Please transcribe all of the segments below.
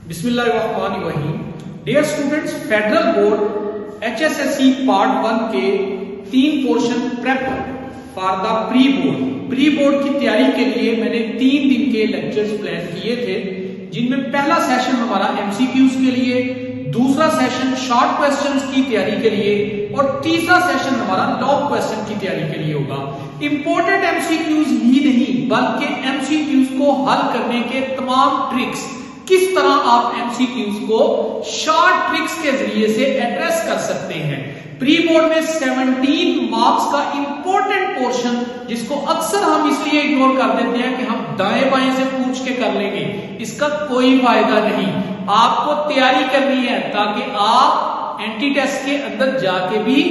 बिस्मिल्लाहिर्रहमानिर्रहीम। Dear students, federal board HSSC part 1 के 3 portion prep for the pre board की तैयारी के लिए मैंने 3 दिन के लेक्चर्स प्लान किए थे, जिनमें पहला सेशन हमारा MCQs के लिए, दूसरा सेशन शॉर्ट क्वेश्चंस की तैयारी के लिए और तीसरा सेशन हमारा लॉन्ग क्वेश्चन की तैयारी के लिए होगा। इंपॉर्टेंट MCQs ही नहीं बल्कि MCQs को हल करने के तमाम ट्रिक्स, किस तरह आप MCQs को शॉर्ट ट्रिक्स के जरिए से एड्रेस कर सकते हैं। प्री बोर्ड में 17 मार्क्स का इंपॉर्टेंट पोर्शन, जिसको अक्सर हम इसलिए इग्नोर कर देते हैं कि हम दाएं बाएं से पूछ के कर लेंगे, इसका कोई फायदा नहीं। आपको तैयारी करनी है ताकि आप एंटी टेस्ट के अंदर जाके भी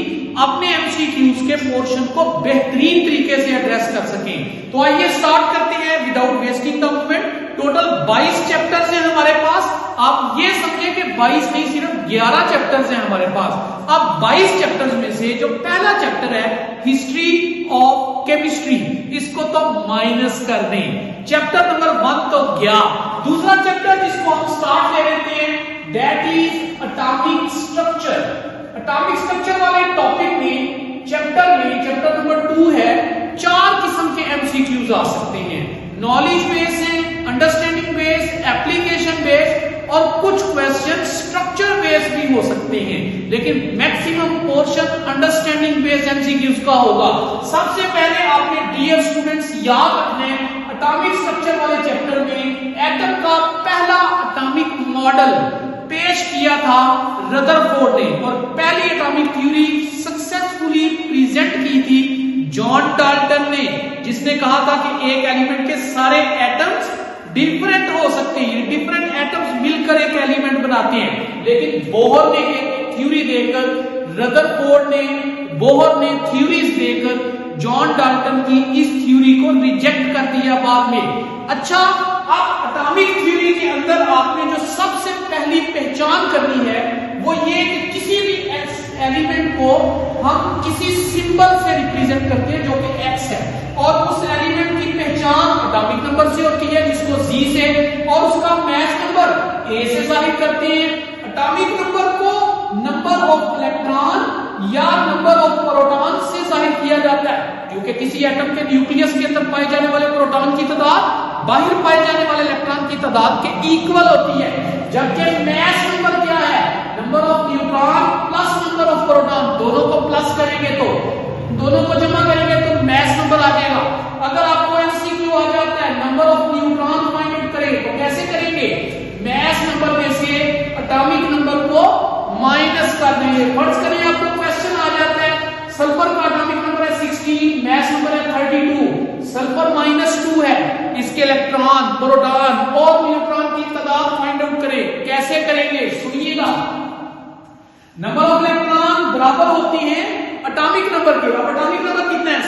अपने MCQs के पोर्शन को बेहतरीन तरीके से एड्रेस कर सकें। तो आइए स्टार्ट करते हैं without wasting the moment. Total 22 chapters हैं हमारे पास। आप ये समझे कि 22 नहीं, सिर्फ 11 चैप्टर्स हैं हमारे पास। अब 22 चैप्टर्स में से जो पहला चैप्टर है हिस्ट्री ऑफ केमिस्ट्री, इसको तो माइनस कर दें। चैप्टर नंबर 1 तो गया। दूसरा चैप्टर जिसको हम स्टार्ट ले लेते हैं, that is atomic structure. Atomic structure वाले टॉपिक में चैप्टर नंबर 2 है। 4 किस्म के MCQs आ सकते हैं। नॉलेज बेस है, अंडरस्टैंडिंग बेस, एप्लीकेशन बेस और कुछ क्वेश्चन स्ट्रक्चर बेस भी हो सकते हैं, लेकिन maximum portion understanding base MCQs का होगा। सबसे पहले आपने डियर स्टूडेंट्स याद रखना है, एटॉमिक स्ट्रक्चर वाले चैप्टर में एटम का पहला एटॉमिक मॉडल पेश किया था रदरफोर्ड ने, और पहली एटॉमिक थ्योरी सक्सेसफुली प्रेजेंट की थी जॉन डाल्टन ने, जिसने कहा था कि एक एलिमेंट के सारे एटम्स डिफरेंट हो सकते हैं, डिफरेंट एटम्स मिलकर एक एलिमेंट बनाते हैं। लेकिन बोहर ने एक थ्योरी देकर, बोहर ने थ्योरीज देकर जॉन डाल्टन की इस थ्योरी को रिजेक्ट कर दिया बाद में। अच्छा, अब एटॉमिक थ्योरी के अंदर आपने जो सबसे पहली पहचान करनी है वो ये कि किसी भी एलिमेंट को हम किसी सिंबल से रिप्रेजेंट करते हैं जो कि X है, और उस एलिमेंट की पहचान एटॉमिक नंबर से होती है जिसको G से, और उसका मैच नंबर A से जाहिर करते हैं। एटॉमिक नंबर को नंबर ऑफ इलेक्ट्रॉन या नंबर ऑफ प्रोटॉन से जाहिर किया जाता है, क्योंकि किसी एटम के न्यूक्लियस के अंदर पाए जाने वाले प्रोटॉन की तादाद बाहर पाए जाने वाले इलेक्ट्रॉन की तादाद के इक्वल होती है। जबकि मैच नंबर क्या है, number of neutron plus number of proton, दोनों को प्लस करेंगे तो, दोनों को जमा करेंगे तो मैच नंबर आ जाएगा। अगर आपको MCQ आ जाता है number of neutron find out करें तो कैसे करेंगे, मैच नंबर में से एटॉमिक नंबर को माइनस कर देंगे। फर्ज करें आपको क्वेश्चन आ जाता है सल्फर का एटॉमिक नंबर है 16, मैच नंबर है 32, सल्फर -2 है, इसके इलेक्ट्रॉन, प्रोटॉन और न्यूट्रॉन की तादाद फाइंड आउट करें। कैसे करेंगे सुनिएगा। नंबर ऑफ इलेक्ट्रॉन बराबर होती है एटॉमिक नंबर के। अब एटॉमिक नंबर कितना है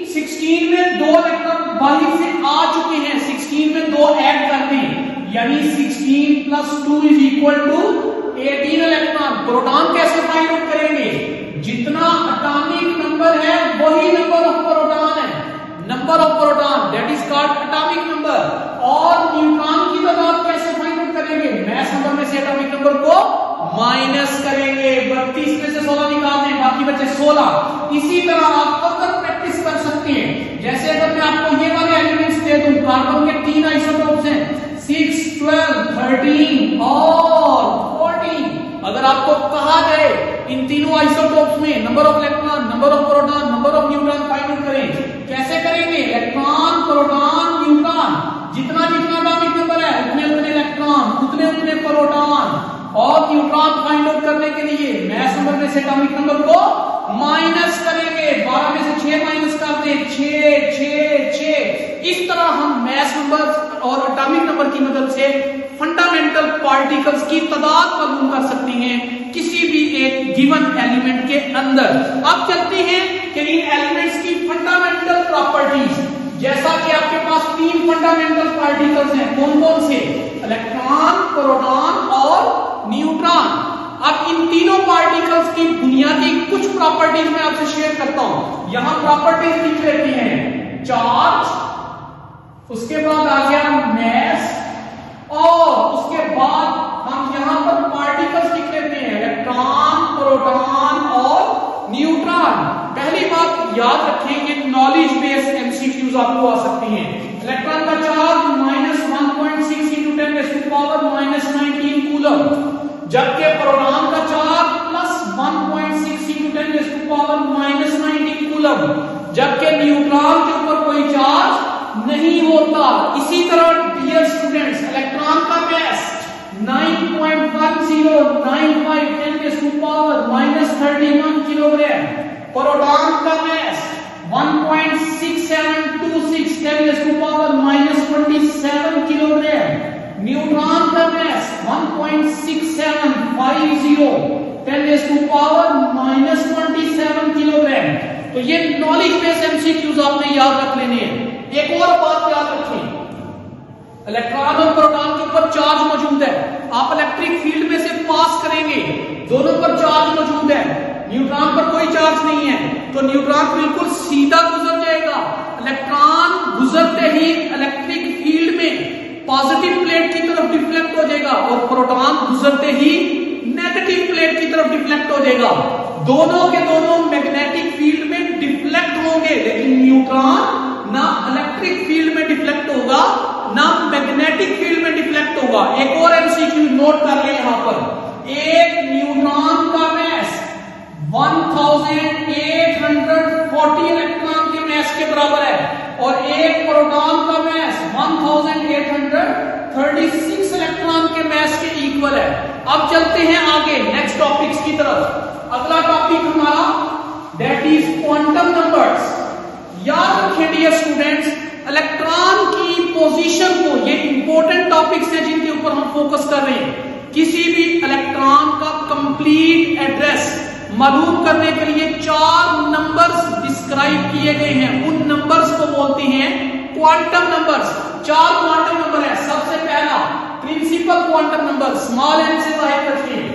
16 में 2 इलेक्ट्रॉन बाहर से आ चुके हैं, 16 में 2 ऐड कर दें, यानी 16 + 2 = 18 इलेक्ट्रॉन। प्रोटॉन कैसे फाइंड आउट करेंगे, जितना एटॉमिक नंबर है वही नंबर ऑफ प्रोटॉन है, number of proton that is called atomic number. और न्यूट्रॉन की तादाद कैसे फाइंड आउट करेंगे, मैच नंबर में से एटॉमिक नंबर को माइनस करेंगे। 32 में से 16 निकाल दें, बाकी बचे 16। इसी तरह आप फर्दर प्रैक्टिस कर सकते हैं। जैसे अगर मैं आपको ये वाले एलिमेंट्स दे दूं, कार्बन के 3 आइसोटोप्स हैं 6, 12, 13 और 14। अगर आपको कहा जाए इन तीनों आइसोटोप्स में number of electron, number of proton, number of neutron find out करें, कैसे करेंगे, इलेक्ट्रॉन, प्रोटॉन, न्यूट्रॉन, जितना जितना एटॉमिक नंबर है उतने उतने इलेक्ट्रॉन, उतने उतने प्रोटॉन और न्यूट्रॉन फाइंड आउट करने के लिए मैच नंबर में से एटॉमिक नंबर को माइनस करेंगे। 12 में से 6 माइनस कर दें, 6 6 6। इस तरह हम मैच नंबर और एटॉमिक नंबर की मदद से फंडामेंटल पार्टिकल्स की तादाद मालूम कर सकते हैं किसी भी एक गिवन एलिमेंट के अंदर। अब चलते हैं कि इन एलिमेंट्स की फंडामेंटल प्रॉपर्टीज। जैसा कि आपके पास 3 फंडामेंटल पार्टिकल्स हैं, कौन कौन से, इलेक्ट्रॉन, प्रोटॉन और न्यूट्रॉन। अब इन तीनों पार्टिकल्स की बुनियादी कुछ प्रॉपर्टीज मैं आपसे शेयर करता हूं। यहां प्रॉपर्टीज लिख लेते हैं। चार्ज, उसके बाद आ गया मैस, और उसके बाद हम यहां पर पार्टिकल्स लिख लेते हैं, इलेक्ट्रॉन, प्रोटॉन और न्यूट्रॉन। पहली बात याद रखें, ये नॉलेज बेस्ड एमसीक्यूज आपको आ सकती हैं। इलेक्ट्रॉन का चार्ज -1.6 × 10⁻⁻19 कूलम, जबकि प्रोटॉन का चार्ज +1.6 × 10⁻⁻90 कूलम, जबकि न्यूट्रॉन के ऊपर कोई चार्ज नहीं होता। इसी तरह डियर स्टूडेंट्स, इलेक्ट्रॉन का मास 9.1095 10⁻⁻31 किलोग्राम, प्रोटॉन का मास 1.6726 10⁻⁻27 किलोग्राम, न्यूट्रॉन का मास 1.6750 10⁻⁻27 किलोग्राम। तो ये नॉलेज बेस्ड एमसीक्यूज आपने याद रख लेने हैं। एक और बात याद रखें, इलेक्ट्रॉन और प्रोटॉन के ऊपर चार्ज मौजूद है, आप इलेक्ट्रिक फील्ड में से पास करेंगे, दोनों पर चार्ज मौजूद है, न्यूट्रॉन पर कोई चार्ज नहीं है, तो न्यूट्रॉन बिल्कुल सीधा गुजर जाएगा। इलेक्ट्रॉन गुजरते ही इलेक्ट्रिक फील्ड में पॉजिटिव प्लेट की तरफ डिफ्लेक्ट हो जाएगा, और प्रोटॉन गुजरते ही नेगेटिव प्लेट की तरफ डिफ्लेक्ट हो जाएगा। दोनों के दोनों मैग्नेटिक फील्ड में डिफ्लेक्ट होंगे, लेकिन न्यूट्रॉन ना इलेक्ट्रिक फील्ड में डिफ्लेक्ट होगा, ना मैग्नेटिक फील्ड में डिफ्लेक्ट होगा। एक और एमसीक्यू नोट कर ले यहां पर, एक न्यूट्रॉन का मास 1840 इलेक्ट्रॉन के मास के बराबर है, और एक प्रोटॉन का मास 1836 इलेक्ट्रॉन के मास के इक्वल है। अब चलते हैं आगे नेक्स्ट टॉपिक्स की तरफ। अगला टॉपिक हमारा दैट इज क्वांटम नंबर्स। याद रखें डियर स्टूडेंट्स, इलेक्ट्रॉन की पोजीशन को, ये इंपॉर्टेंट टॉपिक्स हैं जिनके ऊपर हम फोकस कर रहे हैं। किसी भी इलेक्ट्रॉन का कंप्लीट एड्रेस मालूम करने के लिए 4 नंबर्स डिस्क्राइब किए गए हैं, उन नंबर्स को बोलते हैं क्वांटम नंबर्स। 4 क्वांटम नंबर है। सबसे पहला principal quantum number small n से जाहिर करते हैं,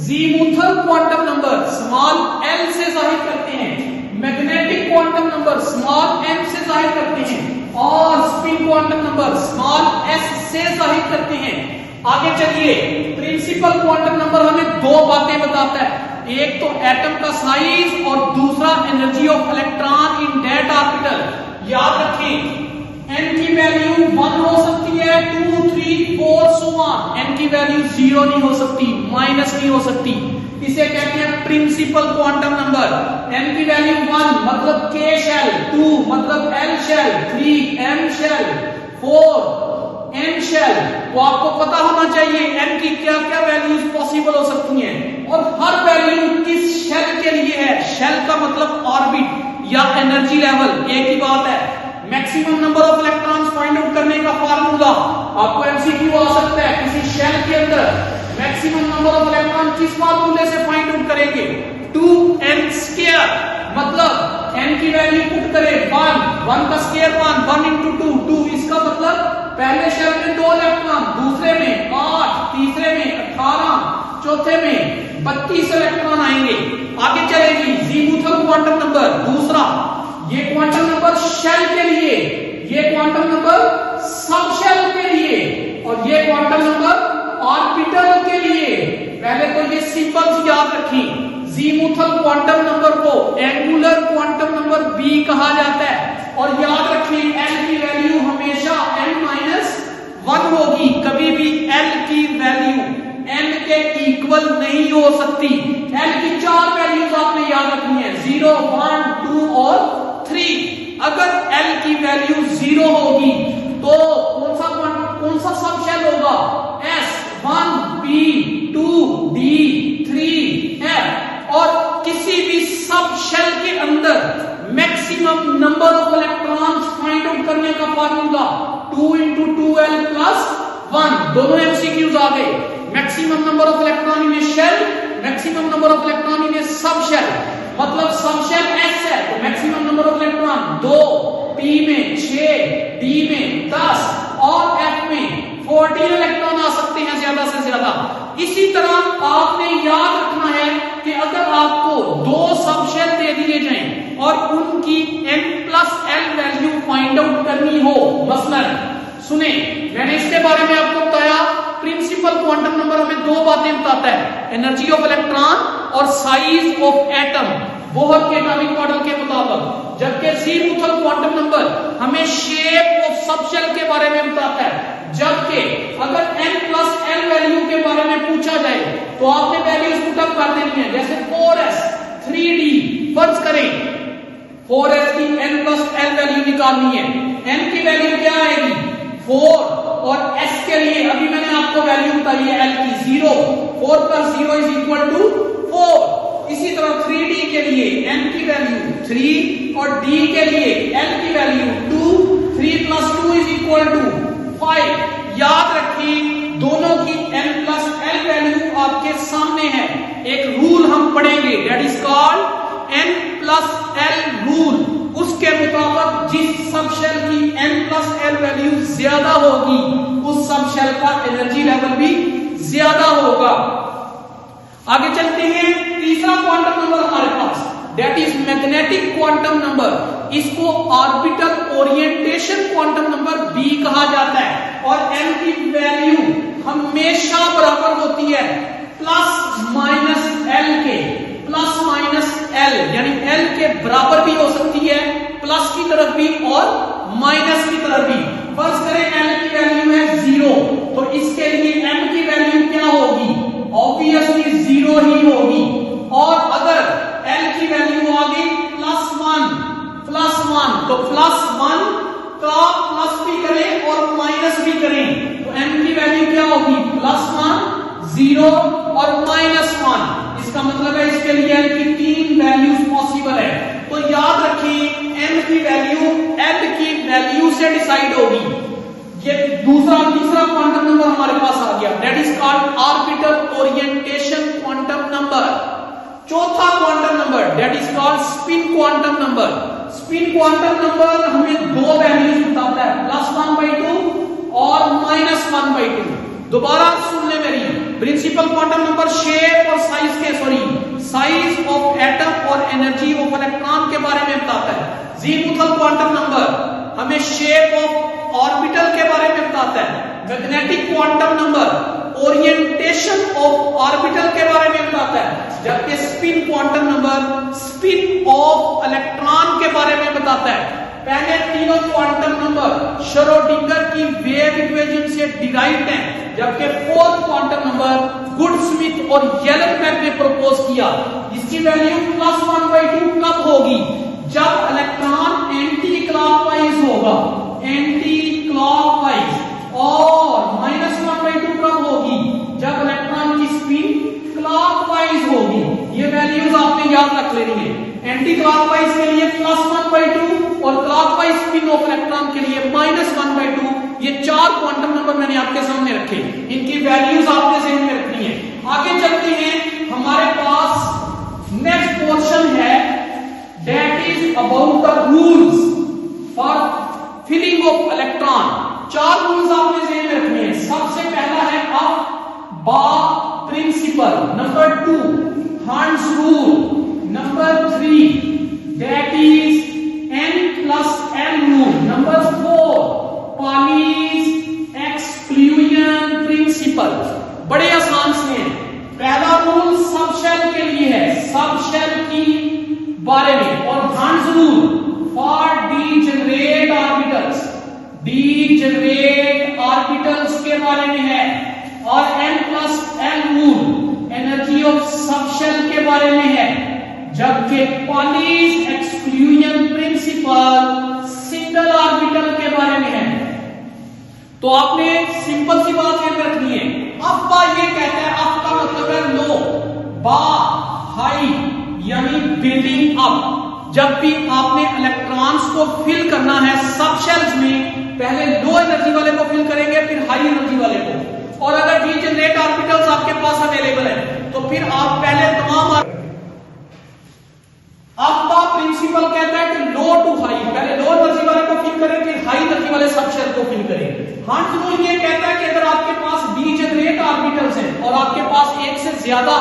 azimuthal quantum number small l से जाहिर करते हैं, magnetic quantum number small m से जाहिर करते हैं, और spin quantum number small s से जाहिर करते हैं। आगे चलिए, प्रिंसिपल क्वांटम नंबर हमें 2 बातें बताता है, एक तो एटम का साइज और दूसरा energy of electron in that orbital. याद रखें, n की वैल्यू 1 हो सकती है, 2, 3, 4 so on। n की वैल्यू 0 नहीं हो सकती, माइनस नहीं हो सकती। इसे कहते हैं प्रिंसिपल क्वांटम नंबर। n की वैल्यू 1 मतलब k शेल, 2 मतलब l shell, 3 m shell, 4 n shell. तो आपको पता होना चाहिए n की क्या क्या वैल्यूज पॉसिबल हो सकती हैं, और हर वैल्यू किस शेल के लिए है। शेल का मतलब ऑर्बिट या एनर्जी लेवल। एक ही बात है, maximum number of electrons find out करने का फार्मूला आपको एमसीक्यू आ सकता है। किसी शेल के अंदर मैक्सिमम नंबर ऑफ इलेक्ट्रॉन किस फार्मूले से फाइंड आउट करेंगे, 2n²। मतलब n की वैल्यू पुट करें 1 का स्क्वायर 1 into 2 इसका मतलब पहले शेल में 2 इलेक्ट्रॉन, दूसरे में 8, तीसरे में 18, चौथे में 32 इलेक्ट्रॉन आएंगे। आगे चलेगी ज़ीमुथल क्वांटम नंबर दूसरा। ये क्वांटम नंबर शेल के लिए, ये क्वांटम नंबर सब शेल के लिए, और ये क्वांटम नंबर ऑर्बिटल के लिए। पहले तो ये सिंबल्स याद रखें। ज़ीमुथल क्वांटम नंबर को एंगुलर क्वांटम नंबर b कहा जाता है, और याद रखें l की वैल्यू हमेशा n-1 होगी, कभी भी l की वैल्यू n के इक्वल नहीं हो सकती। l की 4 वैल्यूज आपने याद रखनी है, 0, 1, 2 और 3। अगर l की वैल्यू 0 होगी तो कौन सा सब शेल होगा, s, 1, p, 2, d, 3, f। और किसी भी सब शेल के अंदर maximum number of electrons find out करने का फार्मूला 2 into 2l plus 1। दोनों एमसीक्यूज आ गए। Maximum number of electron in a shell, maximum number of electron in a sub shell. मतलब सब शेल s है तो maximum number of electron 2, p में 6, d में 10 और f में 14 इलेक्ट्रॉन आ सकते हैं ज्यादा से ज्यादा। इसी तरह आपने याद रखना है कि अगर आपको 2 सब शेल दे दिए जाएं और उनकी n+l वैल्यू फाइंड आउट करनी हो। मसलन सुने, मैंने इसके बारे में आपको बताया, प्रिंसिपल क्वांटम नंबर हमें दो बातें बताता है, एनर्जी ऑफ इलेक्ट्रॉन और साइज ऑफ एटम, बोहर के एटॉमिक मॉडल के मुताबिक। जबकि ज़ीमुथल क्वांटम नंबर हमें शेप ऑफ सबशेल के बारे में बताता है। जबकि अगर n+l वैल्यू के बारे में पूछा जाए तो आपने वैल्यूज पुटअप कर देनी है, जैसे 4s 3d, फर्ज करें 4s की n+l वैल्यू निकालनी है, n की वैल्यू क्या आएगी 4, और s के लिए अभी मैंने आपको वैल्यू बताई है l की 0, 4 + 0 = 4। इसी तरह 3d के लिए n की वैल्यू 3 और d के लिए l की वैल्यू 2, 3 + 2 = 5। याद रखिए दोनों की n+l वैल्यू आपके सामने है। एक रूल हम पढ़ेंगे, that is called n+l rule. उसके मुताबिक जिस सबशेल की n+l वैल्यू ज्यादा होगी उस सबशेल का एनर्जी लेवल भी ज्यादा होगा। आगे चलते हैं, तीसरा क्वांटम नंबर हमारे पास, that is magnetic quantum number. इसको orbital orientation quantum number b कहा जाता है और n की वैल्यू हमेशा बराबर होती है ±l के, ±l यानी l के बराबर भी हो सकती है, प्लस की तरफ भी और माइनस की तरफ भी। फर्ज करें l की वैल्यू है 0, तो इसके लिए m की वैल्यू क्या होगी, ऑब्वियसली 0 ही होगी। और अगर l की वैल्यू आ गई +1 तो +1 का प्लस भी करें और माइनस भी करें तो m की वैल्यू क्या होगी +1, 0 और -1। इसका मतलब है इसके लिए l की 3 वैल्यूज पॉसिबल है। तो याद रखिए m की वैल्यू l की वैल्यू से डिसाइड होगी। ये तीसरा क्वांटम नंबर हमारे पास आ गया, that is called orbital orientation quantum number. चौथा quantum number that is called spin quantum number. Spin quantum number हमें दो वैल्यूज बताता है, +1/2 और -1/2। दोबारा सुन ले मेरी, प्रिंसिपल क्वांटम नंबर शेप और साइज ऑफ एटम और एनर्जी ऑफ इलेक्ट्रॉन के बारे में बताता है। ज़ीमुथल क्वांटम नंबर हमें शेप ऑफ ऑर्बिटल के बारे में बताता है। Magnetic quantum number orientation of orbital के बारे में बताता है। जबकि spin quantum number spin off electron के बारे में बताता है। पहले तीनों क्वांटम नंबर श्रोडिंगर की वेव इक्वेशन से डिराइव्ड हैं, जबकि फोर्थ क्वांटम नंबर गुडस्मिथ और येलेनबेक ने प्रपोज किया। इसकी वैल्यू +1/2 कब होगी, जब इलेक्ट्रॉन एंटी क्लॉकवाइज होगा, एंटी क्लॉकवाइज, और -1/2 कब होगी, जब इलेक्ट्रॉन की स्पिन क्लॉकवाइज होगी। ये वैल्यूज आपने याद रख लेनी है। एंटी क्लॉकवाइज के लिए +1/2 और क्लॉकवाइज स्पिन ऑफ इलेक्ट्रॉन के लिए -1/2। ये चार क्वांटम नंबर मैंने आपके सामने रखे, इनकी वैल्यूज आपने ज़हन में रखनी है। आगे चलते हैं, हमारे पास नेक्स्ट पोर्शन है, that is about the rules for filling of electron. चार रूल्स आपने ज़हन में रखने हैं। सबसे पहला है aufbau principle, number 2 hertz rule, number 3 that is n+l rule, number 4 Pauli's exclusion principle. बड़े आसान से हैं। पहला रूल सबशेल के लिए है, सबशेल की बारे में, और hertz rule for degenerate orbitals, degenerate orbitals के बारे में है, और n+l rule energy of subshell के बारे में है। जबकि Pauli's exclusion principal single orbital के बारे में है। तो आपने सिंपल सी बात याद रखनी है। अफबा ये कहता है, अफ का मतलब है लो, बा हाई यानी बिल्डिंग अप। जब भी आपने इलेक्ट्रॉन्स को फिल करना है सबशेल्स में, पहले लो एनर्जी वाले को फिल करेंगे, फिर हाई एनर्जी वाले को। और अगर डीजेनरेट ऑर्बिटल्स आपके पास अवेलेबल है तो फिर आप पहले तमाम अफबा प्रिंसिपल कहता है कि लो टू हाई, पहले लो एनर्जी वाले को फिल करें, फिर हाई एनर्जी वाले सबशेल को फिल करें। हर्ट्ज रूल ये कहता है कि अगर आपके पास डीजेनरेट ऑर्बिटल्स हैं और आपके पास एक से ज्यादा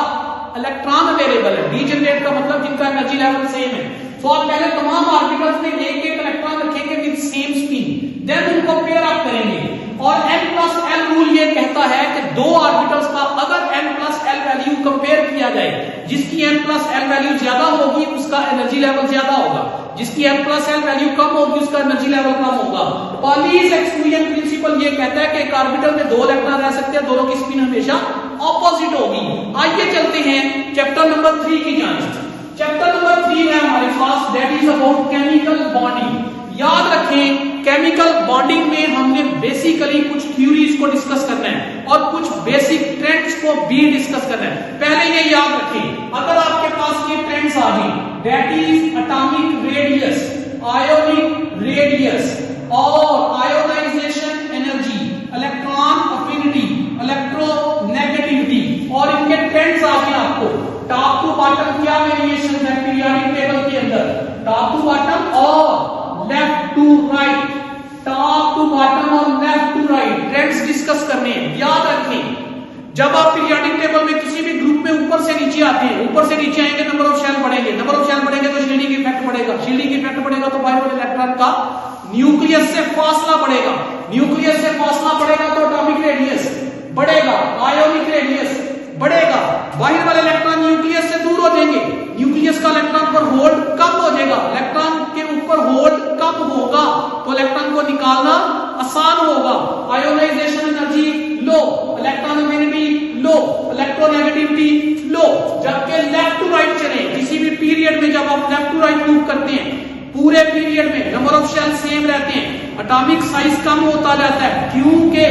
इलेक्ट्रॉन अवेलेबल है। डीजेनरेट का मतलब जिनका एनर्जी लेवल सेम है। तो आप पहले तमाम ऑर्बिटल्स में एक एक इलेक्ट्रॉन रखेंगे विद सेम स्पिन, देन उनको पेयर अप करेंगे। और n+l रूल ये कहता है कि दो ऑर्बिटल्स का अगर n+l वैल्यू कंपेयर किया जाए, जिसकी n+l वैल्यू ज्यादा होगी उसका एनर्जी लेवल ज्यादा होगा, जिसकी n+l वैल्यू कम होगी उसका एनर्जी लेवल कम होगा। पॉलीज एक्सक्लूजन प्रिंसिपल ये कहता है कि एक ऑर्बिटल में दो इलेक्ट्रॉन रह सकते हैं, दोनों की स्पिन हमेशा ऑपोजिट होगी। आइए चलते हैं चैप्टर नंबर 3 की जांच। चैप्टर नंबर 3 है हमारे पास, that is about chemical bonding. याद रखें केमिकल बॉन्डिंग में हमने बेसिकली कुछ थ्योरीज को डिस्कस करना है और कुछ बेसिक ट्रेंड्स को भी डिस्कस करना है। पहले ये याद रखें, अगर आपके पास ये ट्रेंड्स आ गए, that is atomic radius, ionic radius और ionization energy, electron affinity, electronegativity, और इनके ट्रेंड्स आ गए आपको। टॉप टू बॉटम क्या वेरिएशन है पीरियोडिक टेबल के अंदर, टॉप टू बॉटम और left to right, top to bottom और left to right trends discuss करने हैं। याद रखें, जब आप पीरियोडिक टेबल में किसी भी ग्रुप में ऊपर से नीचे आते हैं, ऊपर से नीचे आएंगे नंबर ऑफ शेल बढ़ेंगे, नंबर ऑफ शेल बढ़ेंगे तो शील्डिंग इफेक्ट बढ़ेगा, शील्डिंग इफेक्ट बढ़ेगा तो बाहर वाले इलेक्ट्रॉन का न्यूक्लियस से फासला बढ़ेगा, न्यूक्लियस से फासला बढ़ेगा तो एटॉमिक रेडियस बढ़ेगा, आयोनिक रेडियस बढ़ेगा, बाहर वाले इलेक्ट्रॉन न्यूक्लियस से दूर हो जाएंगे, न्यूक्लियस का इलेक्ट्रॉन पर होल्ड कम हो जाएगा, इलेक्ट्रॉन के ऊपर होल्ड कम होगा तो इलेक्ट्रॉन को निकालना आसान होगा, ionization energy low, electron affinity low, electronegativity low. जबकि लेफ्ट टू राइट चले, किसी भी पीरियड में जब आप लेफ्ट टू राइट मूव करते हैं, पूरे पीरियड में नंबर ऑफ शेल सेम रहते हैं, एटॉमिक साइज कम होता जाता है क्योंकि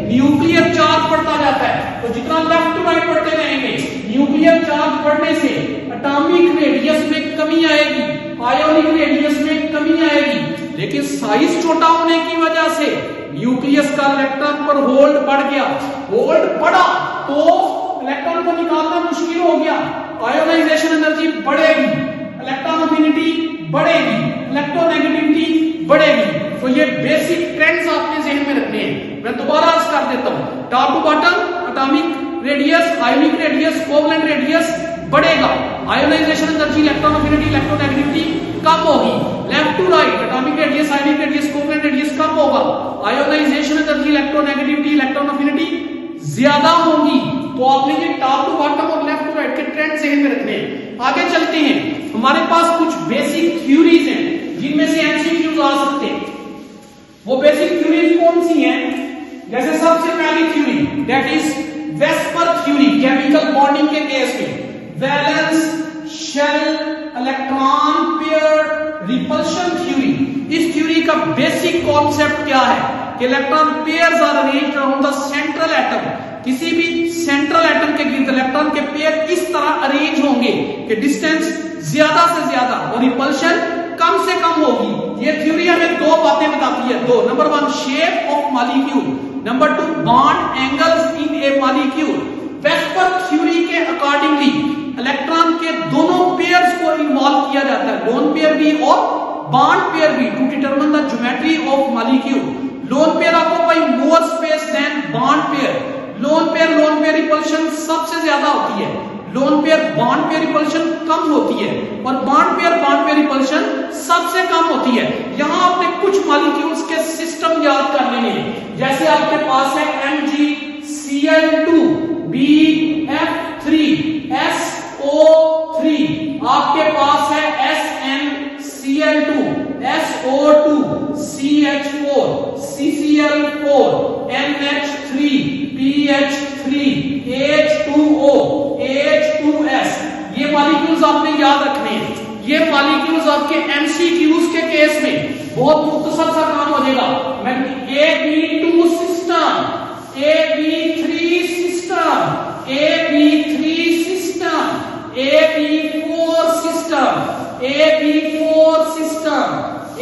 न्यूक्लियर चार्ज बढ़ता जाता है। तो जितना लेफ्ट टू राइट बढ़ते रहेंगे, न्यूक्लियर चार्ज बढ़ने से एटॉमिक रेडियस में कमी आएगी, आयोनिक रेडियस में कमी आएगी, लेकिन साइज छोटा होने की वजह से न्यूक्लियस का इलेक्ट्रॉन पर होल्ड बढ़ गया, होल्ड बढ़ा तो इलेक्ट्रॉन को निकालना मुश्किल हो गया, आयोनाइजेशन एनर्जी बढ़ेगी, इलेक्ट्रॉन अफिनिटी बढ़ेगी, इलेक्ट्रोनेगेटिविटी बढ़ेगी। तो ये बेसिक ट्रेंड्स आपने जहन में रखने हैं। मैं दोबारा अर्ज कर देता हूं, top to bottom atomic radius, ionic radius, covalent radius बढ़ेगा, ionization energy, electron affinity, electronegativity कम होगी, left to right atomic radius, ionic radius, covalent radius कम होगा, ionization energy, electronegativity, electron affinity ज्यादा होगी। तो आपने ये टॉप टू बॉटम और लेफ्ट टू राइट के ट्रेंड जहन में रखने हैं। आगे चलते हैं, हमारे पास कुछ बेसिक थ्योरीज हैं जिनमें से एमसीक्यूज आ सकते हैं। वो बेसिक थ्योरीज कौन सी हैं? जैसे सबसे पहली theory that is VSEPR theory, chemical bonding के केस में valence shell electron pair repulsion theory. इस थ्योरी का बेसिक कॉन्सेप्ट क्या है कि electron pairs are arranged around the central atom. किसी भी सेंट्रल एटम के गिर्द इलेक्ट्रॉन के पेयर इस तरह अरेंज होंगे कि डिस्टेंस ज्यादा से ज्यादा और रिपल्शन कम से कम होगी। ये थ्योरी हमें दो बातें बताती है, दो, number 1 shape of molecule, number 2 bond angles in A molecule. VSEPR theory के अकॉर्डिंगली इलेक्ट्रॉन के दोनों पेयर्स को इन्वॉल्व किया जाता है, लोन पेयर भी और बॉन्ड पेयर भी, to determine the geometry of molecule. Lone pair occupy more space than bond pair. Lone pair repulsion सबसे ज्यादा होती है, lone pair bond pair repulsion कम होती है और बॉन्ड पेयर रिपल्शन सबसे कम होती है। यहां आपने कुछ मॉलिक्यूल्स के सिस्टम याद कर लेने हैं, जैसे आपके पास है MgCl2 BF3 SO3, आपके पास है SnCl2 SO2 CH4 CCl4 NH3 PH3 H2O H2S। ये मॉलिक्यूल्स आपने याद रखने हैं। ये मॉलिक्यूल्स आपके एमसीक्यूज के केस में बहुत मुख्तसर सा काम हो जाएगा। मैं AB2 system, AB3 system, AB3 system, AB4 system, AB4 system,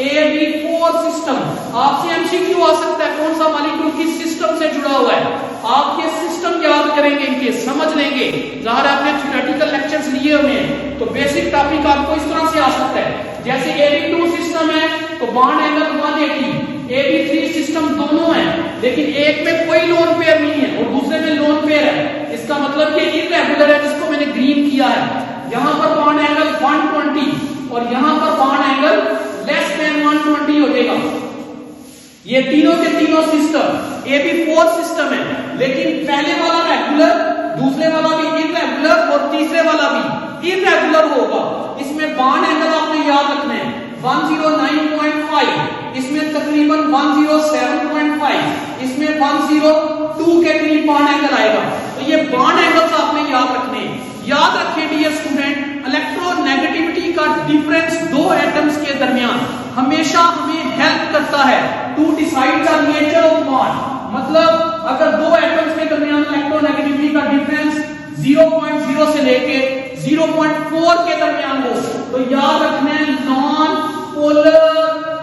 AB4 system. आपसे एमसीक्यू आ सकता है कौन सा मॉलिक्यूल किस सिस्टम से जुड़ा हुआ है। आप ये सिस्टम याद करेंगे, इनके समझ लेंगे। ज़ाहिर आपने थ्योरेटिकल लेक्चर्स लिए हुए हैं तो बेसिक टॉपिक आपको इस तरह से आ सकता है। जैसे AB2 सिस्टम है तो बॉन्ड एंगल 180, AB3 सिस्टम दोनों है लेकिन एक में कोई लोन पेयर नहीं है और दूसरे में लोन पेयर है। इसका मतलब ये इररेगुलर है, जिसको मैंने मैंने ग्रीन किया है, यहां पर बॉन्ड एंगल 120 और यहां पर बॉन्ड एंगल लेस देन 120 हो जाएगा। ये तीनों के तीनों सिस्टम ये भी 4 सिस्टम है, लेकिन पहले वाला रेगुलर, दूसरे वाला भी इररेगुलर और तीसरे वाला भी इररेगुलर होगा। इसमें बॉन्ड एंगल आपने याद रखना है 109.5, इसमें तकरीबन 107.5, इसमें 102 के करीब बॉन्ड एंगल आएगा। तो ये बॉन्ड एंगल्स आपने याद रखने हैं। याद रखें डियर स्टूडेंट, इलेक्ट्रोनेगेटिविटी का डिफरेंस दो एटम्स के दरमियान हमेशा हमें हेल्प करता है to decide the nature of bond. मतलब अगर दो एटम्स के दरमियान इलेक्ट्रोनेगेटिविटी का डिफरेंस 0.0 से लेके 0.4 के दरमियान हो तो याद रखना है non polar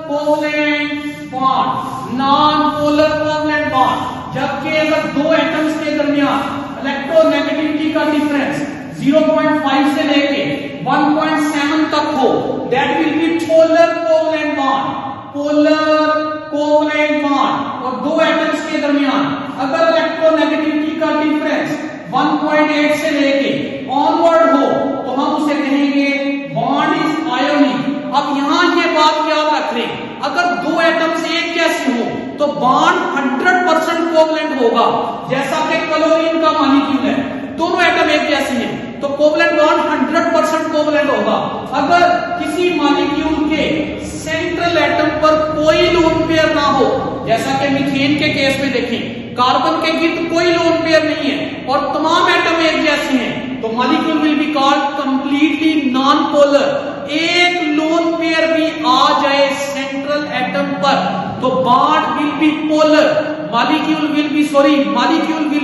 covalent bond, non polar covalent bond. जबकि अगर दो एटम्स के दरमियान इलेक्ट्रोनेगेटिविटी का डिफरेंस 0.5 से लेके 1.7 तक हो, that will B polar covalent bond, polar covalent bond. और दो एटम्स के दरमियान अगर इलेक्ट्रोनेगेटिविटी का डिफरेंस 1.8 से लेके ऑनवर्ड हो तो हम उसे कहेंगे बॉन्ड इज आयोनिक। अब यहां ये बात याद रख लें, अगर दो एटम्स एक जैसे हो तो बॉन्ड 100% कोवलेंट होगा, जैसा कि क्लोरीन का मॉलिक्यूल है, दोनों एटम एक जैसे हैं तो कोवलेंट बॉन्ड 100% कोवलेंट होगा। अगर किसी मॉलिक्यूल के सेंट्रल एटम पर कोई लोन पेयर ना हो, जैसा कि मीथेन के केस में देखें, कार्बन के गिर्द कोई लोन पेयर नहीं है और तमाम एटम एक जैसे हैं, तो molecule will be called completely non polar. एक लोन पेयर भी आ जाए सेंट्रल एटम पर तो bond will be polar, molecule will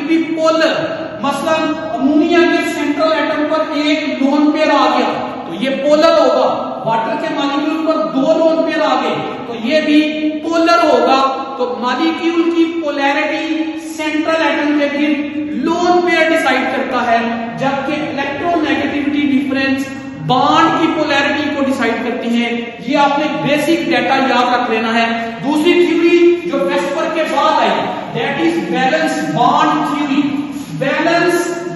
be polar. मसलन अमोनिया के सेंट्रल एटम पर एक लोन पेयर आ गया तो ये पोलर होगा, वाटर के मॉलिक्यूल पर दो लोन पेयर आ गए तो ये भी पोलर होगा। तो मॉलिक्यूल की पोलैरिटी सेंट्रल एटम के गिर्द लोन पेयर डिसाइड करता है, जबकि इलेक्ट्रोनेगेटिविटी डिफरेंस बॉन्ड की पोलैरिटी को डिसाइड करती है। ये आपने बेसिक डेटा याद रख लेना है। दूसरी थ्योरी जो वेस्पर के बाद आई that is valence bond theory, valence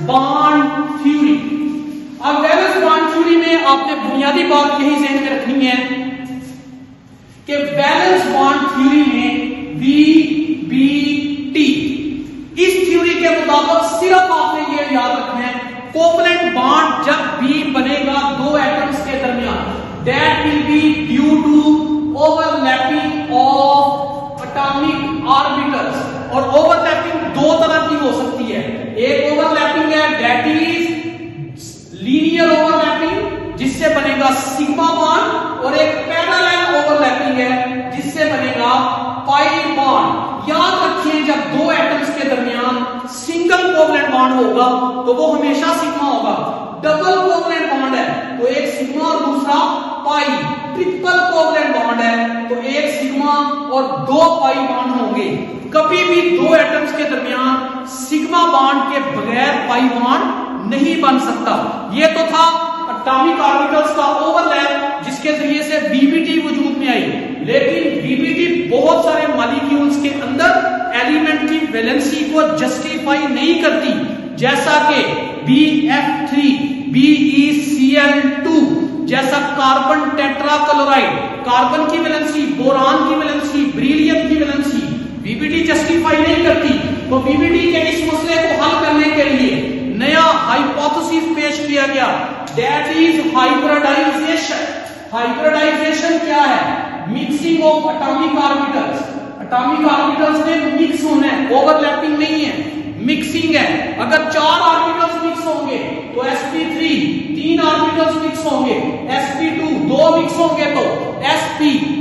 bond theory. अब बैलेंस बॉन्ड थ्योरी में आपने बुनियादी बात यही ध्यान में रखनी है कि बैलेंस बॉन्ड थ्योरी में VBT, इस थ्योरी के मुताबिक सिर्फ आपने ये याद रखना है कोवलेंट बॉन्ड जब भी बनेगा दो एटम्स के दरमियान, that will be due to overlapping of atomic orbitals. और ओवरलैपिंग दो तरह की हो सकती है, एक ओवरलैपिंग है दैट इज लीनियर ओवरलैपिंग जिससे बनेगा सिग्मा बॉन्ड, और एक पैरेलल ओवरलैपिंग है जिससे बनेगा पाई बॉन्ड। याद रखिए जब दो एटम्स के दरमियान सिंगल कोवलेंट बॉन्ड होगा तो वो हमेशा सिग्मा होगा, डबल कोवलेंट बॉन्ड है तो एक सिग्मा और दूसरा पाई, ट्रिपल कोवलेंट बॉन्ड है तो एक सिग्मा और दो पाई बॉन्ड होंगे। कभी भी दो एटम्स के दरमियान सिग्मा बॉन्ड के बगैर पाई बॉन्ड नहीं बन सकता। ये तो था एटॉमिक ऑर्बिटल्स का ओवरलैप जिसके जरिए से BBT वजूद में आई, लेकिन BBT बहुत सारे मॉलिक्यूल्स के अंदर एलिमेंट की वैलेंसी को जस्टिफाई नहीं करती, जैसा कि BF3, BeCl2 जैसा कार्बन टेट्राक्लोराइड, कार्बन की वैलेंसी, बोरान की वैलेंसी, बेरिलियम की वैलेंसी BBT जस्टिफाई नहीं करती। तो BBT के इस मसले को हल करने के लिए नया हाइपोथेसिस पेश किया गया, दैट इज हाइब्रिडाइजेशन। हाइब्रिडाइजेशन क्या है? Mixing of atomic orbitals. Atomic orbitals ने मिक्स होना है, ओवरलैपिंग नहीं है, मिक्सिंग है। अगर चार ऑर्बिटल्स मिक्स होंगे तो sp3, तीन ऑर्बिटल्स मिक्स होंगे sp2, दो मिक्स होंगे तो sp।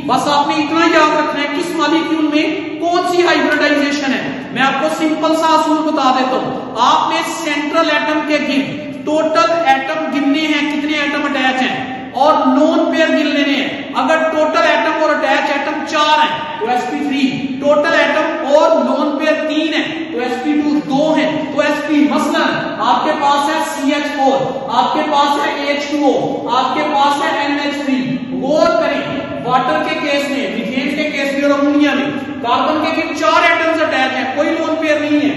बस आपने इतना याद रखना है किस मॉलिक्यूल में कौन सी हाइब्रिडाइजेशन है। मैं आपको सिंपल सा असूल बता देता हूं। आपने सेंट्रल एटम के गिन टोटल एटम गिनने हैं, कितने एटम अटैच हैं, और लोन पेयर गिन लेने हैं। अगर टोटल एटम और अटैच एटम 4 हैं तो sp3, टोटल एटम और लोन पेयर 3 है तो sp2 2 है तो sp। मसलन आपके पास है CH4, आपके पास है H2O, आपके पास है NH3। गौर करें वाटर के केस में, मीथेन के केस में और अमोनिया में कार्बन के 4 एटम्स अटैच हैं, कोई लोन पेयर पेयर नहीं है,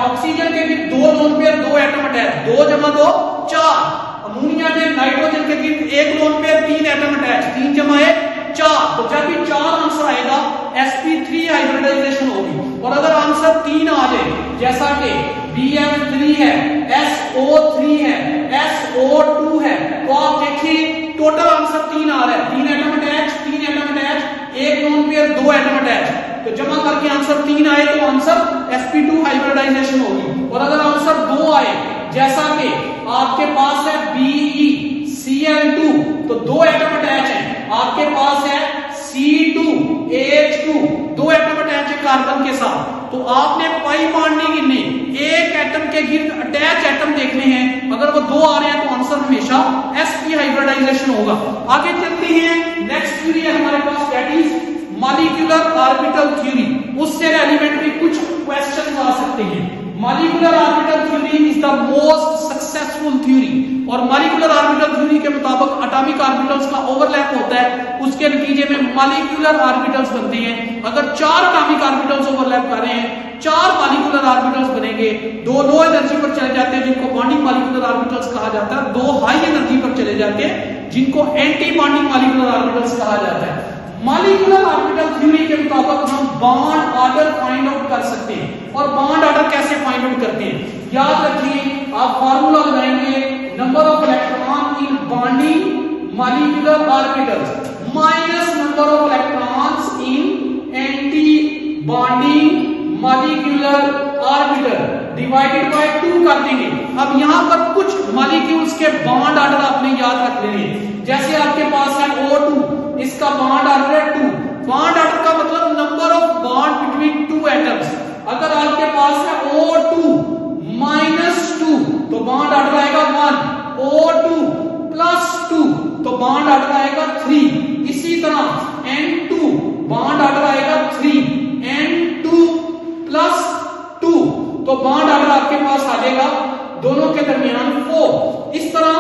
ऑक्सीजन के गिर्द 2 लोन पेयर 2 एटम अटैच, 2 जमा 2 4। अमोनिया में नाइट्रोजन के गिर्द 1 लोन पेयर 3 एटम अटैच, 3 जमा 1 4। तो जब भी 4 आंसर आएगा sp3 हाइब्रिडाइजेशन होगी। और अगर आंसर 3 आ जाए जैसा कि bf3 है, so3 है, so2 है, तो आप देखिए टोटल आंसर 3 आ रहा है, 3 atom attach, 3 atom attach, 1 lone pair 2 atom attach. तो जमा करके आंसर 3 आए तो आंसर sp2 हाइब्रिडाइजेशन होगी। और अगर आंसर 2 आए जैसा कि आपके पास है BeCl2 तो 2 एटम अटैच है, आपके पास है C2H2 2 एटम अटैच है कार्बन के साथ, तो आपने पाई बॉन्ड नहीं गिनने, एक एटम के गिर्द अटैच एटम देखने हैं। अगर वो 2 आ रहे हैं तो आंसर हमेशा sp हाइब्रिडाइजेशन होगा। आगे चलते हैं, नेक्स्ट थ्योरी है हमारे पास, that is molecular orbital theory. उससे रेलेवेंट भी कुछ क्वेश्चन आ सकते हैं। Molecular orbital theory is the most successful theory, और मॉलिक्यूलर ऑर्बिटल थ्योरी के मुताबिक एटॉमिक ऑर्बिटल्स का ओवरलैप होता है, उसके नतीजे में मॉलिक्यूलर ऑर्बिटल्स बनते हैं। अगर 4 एटॉमिक ऑर्बिटल्स ओवरलैप कर रहे हैं, 4 मॉलिक्यूलर ऑर्बिटल्स बनेंगे, 2 लो एनर्जी पर चले जाते हैं जिनको बॉन्डिंग मॉलिक्यूलर ऑर्बिटल्स कहा जाता है, 2 हाई एनर्जी पर चले जाते हैं जिनको एंटी बॉन्डिंग मॉलिक्यूलर ऑर्बिटल्स कहा जाता है। मॉलिक्यूलर ऑर्बिटल थ्योरी के मुताबिक हम बॉन्ड ऑर्डर फाइंड आउट कर सकते हैं। और बॉन्ड ऑर्डर कैसे फाइंड आउट करते हैं, याद रखिए, आप फार्मूला लगाएंगे, number of electron in bonding molecular orbitals minus number of electrons in anti bonding molecular orbital divided by 2 कर देंगे। अब यहां पर कुछ मॉलिक्यूल्स के बॉन्ड ऑर्डर आपने याद रख लेने हैं। जैसे आपके पास है O2, इसका बॉन्ड ऑर्डर है 2। बॉन्ड ऑर्डर का मतलब number of bond between 2 atoms. अगर आपके पास है O2 -2 तो बॉन्ड ऑर्डर आएगा 1, O2 +2 तो बॉन्ड ऑर्डर आएगा 3। इसी तरह N2 बॉन्ड ऑर्डर आएगा 3, N2 +2 तो बॉन्ड ऑर्डर आपके पास आ जाएगा दोनों के दरमियान 4। इस तरह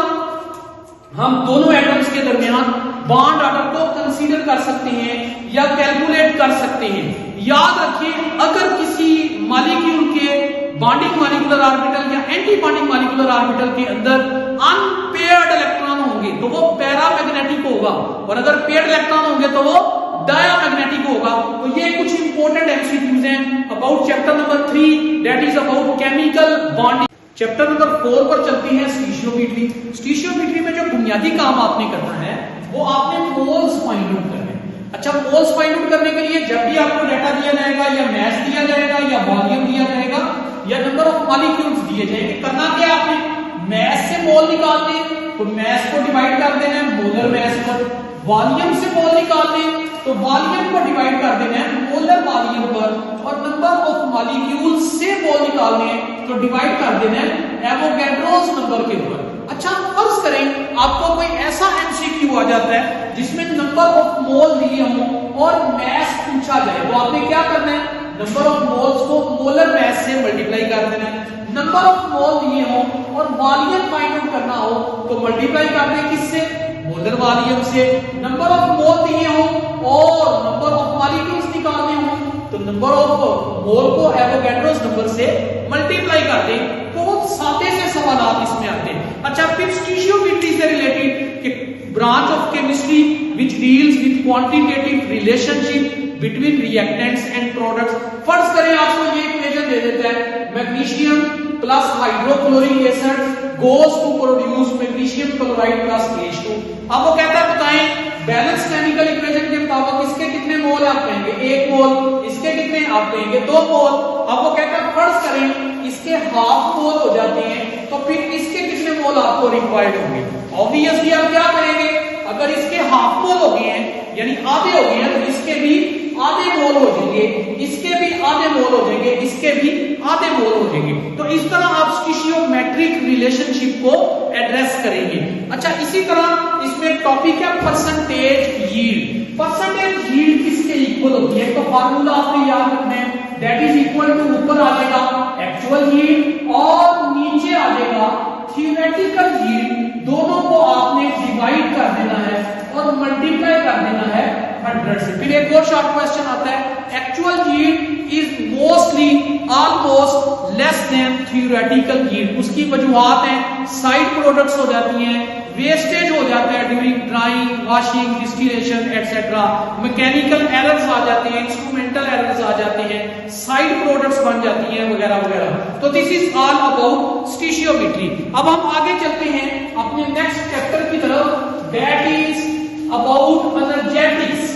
हम दोनों एटम्स के दरमियान बॉन्ड ऑर्डर को कंसीडर कर सकते हैं या कैलकुलेट कर सकते हैं। याद रखिए, अगर किसी मॉलिक्यूल के बॉन्डिंग मॉलिक्यूलर ऑर्बिटल या एंटी बॉन्डिंग मॉलिक्यूलर ऑर्बिटल के अंदर अनपेयर्ड इलेक्ट्रॉन होंगे तो वो पैरामैग्नेटिक होगा, और अगर पेयर्ड इलेक्ट्रॉन होंगे तो वो डायमैग्नेटिक होगा। तो ये कुछ इंपॉर्टेंट एमसीक्यूज हैं about chapter number 3, that is about chemical bonding. Chapter number 4 पर चलती है स्टीशियोमेट्री। स्टीशियोमेट्री में जो बुनियादी काम आपने करना है वो आपने मोल्स फाइंड आउट करने। अच्छा, मोल्स फाइंड आउट करने के लिए जब भी आपको डाटा दिया जाएगा या मैस दिया जाएगा या वॉल्यूम दिया जाएगा या नंबर ऑफ मॉलिक्यूल्स दिए जाएंगे, करना क्या है आपने, मैस से मोल निकालने, तो मैस को डिवाइड कर देना है मोलर मैस पर। वॉल्यूम से मोल निकालने तो वॉल्यूम को डिवाइड कर देना है मोलर वॉल्यूम पर। और नंबर ऑफ मॉलिक्यूल्स से मोल निकालने तो डिवाइड कर देना है एवोगैड्रोस नंबर के ऊपर। अच्छा, फर्ज करें आपको कोई ऐसा एमसीक्यू आ जाता है जिसमें नंबर ऑफ मोल दिए हों और मैस पूछा जाए, तो आपने क्या करना है, नंबर ऑफ मोल्स को मोलर मैस से मल्टीप्लाई कर देना है। नंबर ऑफ मोल दिए हों और वॉल्यूम फाइंड आउट करना हो तो मल्टीप्लाई कर दें किससे, मोलर वॉल्यूम से। नंबर ऑफ मोल दिए हों और नंबर ऑफ मॉलिक्यूल्स निकालने हो तो नंबर ऑफ मोल को एवोगैड्रोस नंबर से मल्टीप्लाई कर दें। बहुत सादे से सवाल इसमें आते हैं। अच्छा, फिर स्टीशियोमेट्री से related branch of chemistry which deals with quantitative relationship between reactants and products. फर्ज करें आपको ये इक्वेशन दे देता है, magnesium plus hydrochloric acid goes to produce magnesium chloride plus H2। अब वो कहता है बताएं बैलेंस केमिकल इक्वेशन के मुताबिक इसके कितने मोल आप कहेंगे, 1 मोल, इसके कितने आप कहेंगे 2 मोल। अब वो कहता है फर्ज करें इसके हाफ मोल हो जाते हैं तो फिर इसके कितने मोल आपको रिक्वायर्ड होंगे। ऑब्वियसली आप क्या करेंगे, अगर इसके हाफ मोल हो गए हैं यानी आधे हो गए हैं तो इसके भी आधे मोल हो जाएंगे, इसके भी आधे मोल हो जाएंगे, इसके भी आधे मोल हो जाएंगे। तो इस तरह आप स्टीशियोमेट्रिक रिलेशनशिप को एड्रेस करेंगे। अच्छा, इसी तरह इसमें टॉपिक है परसेंटेज यील्ड। परसेंटेज यील्ड किसके इक्वल होती है, तो फार्मूला आपने याद रखना है, दैट इज इक्वल टू, ऊपर आ जाएगा एक्चुअल यील्ड और नीचे आ जाएगा थ्योरेटिकल यील्ड। दोनों को आपने डिवाइड कर देना है और मल्टीप्लाई कर देना है 100 से। फिर एक और शॉर्ट क्वेश्चन आता है, actual yield is mostly almost less than theoretical heat. उसकी वजूहात हैं, साइड प्रोडक्ट्स हो जाती हैं, वेस्टेज हो जाता है during drying, washing, distillation etcetera, mechanical errors आ जाते हैं, इंस्ट्रूमेंटल एरर्स आ जाते हैं, साइड प्रोडक्ट्स बन जाती हैं वगैरह वगैरह। तो दिस इज ऑल अबाउट स्टिशियोमेट्री। अब हम आगे चलते हैं अपने नेक्स्ट चैप्टर की तरफ, that is about energetics.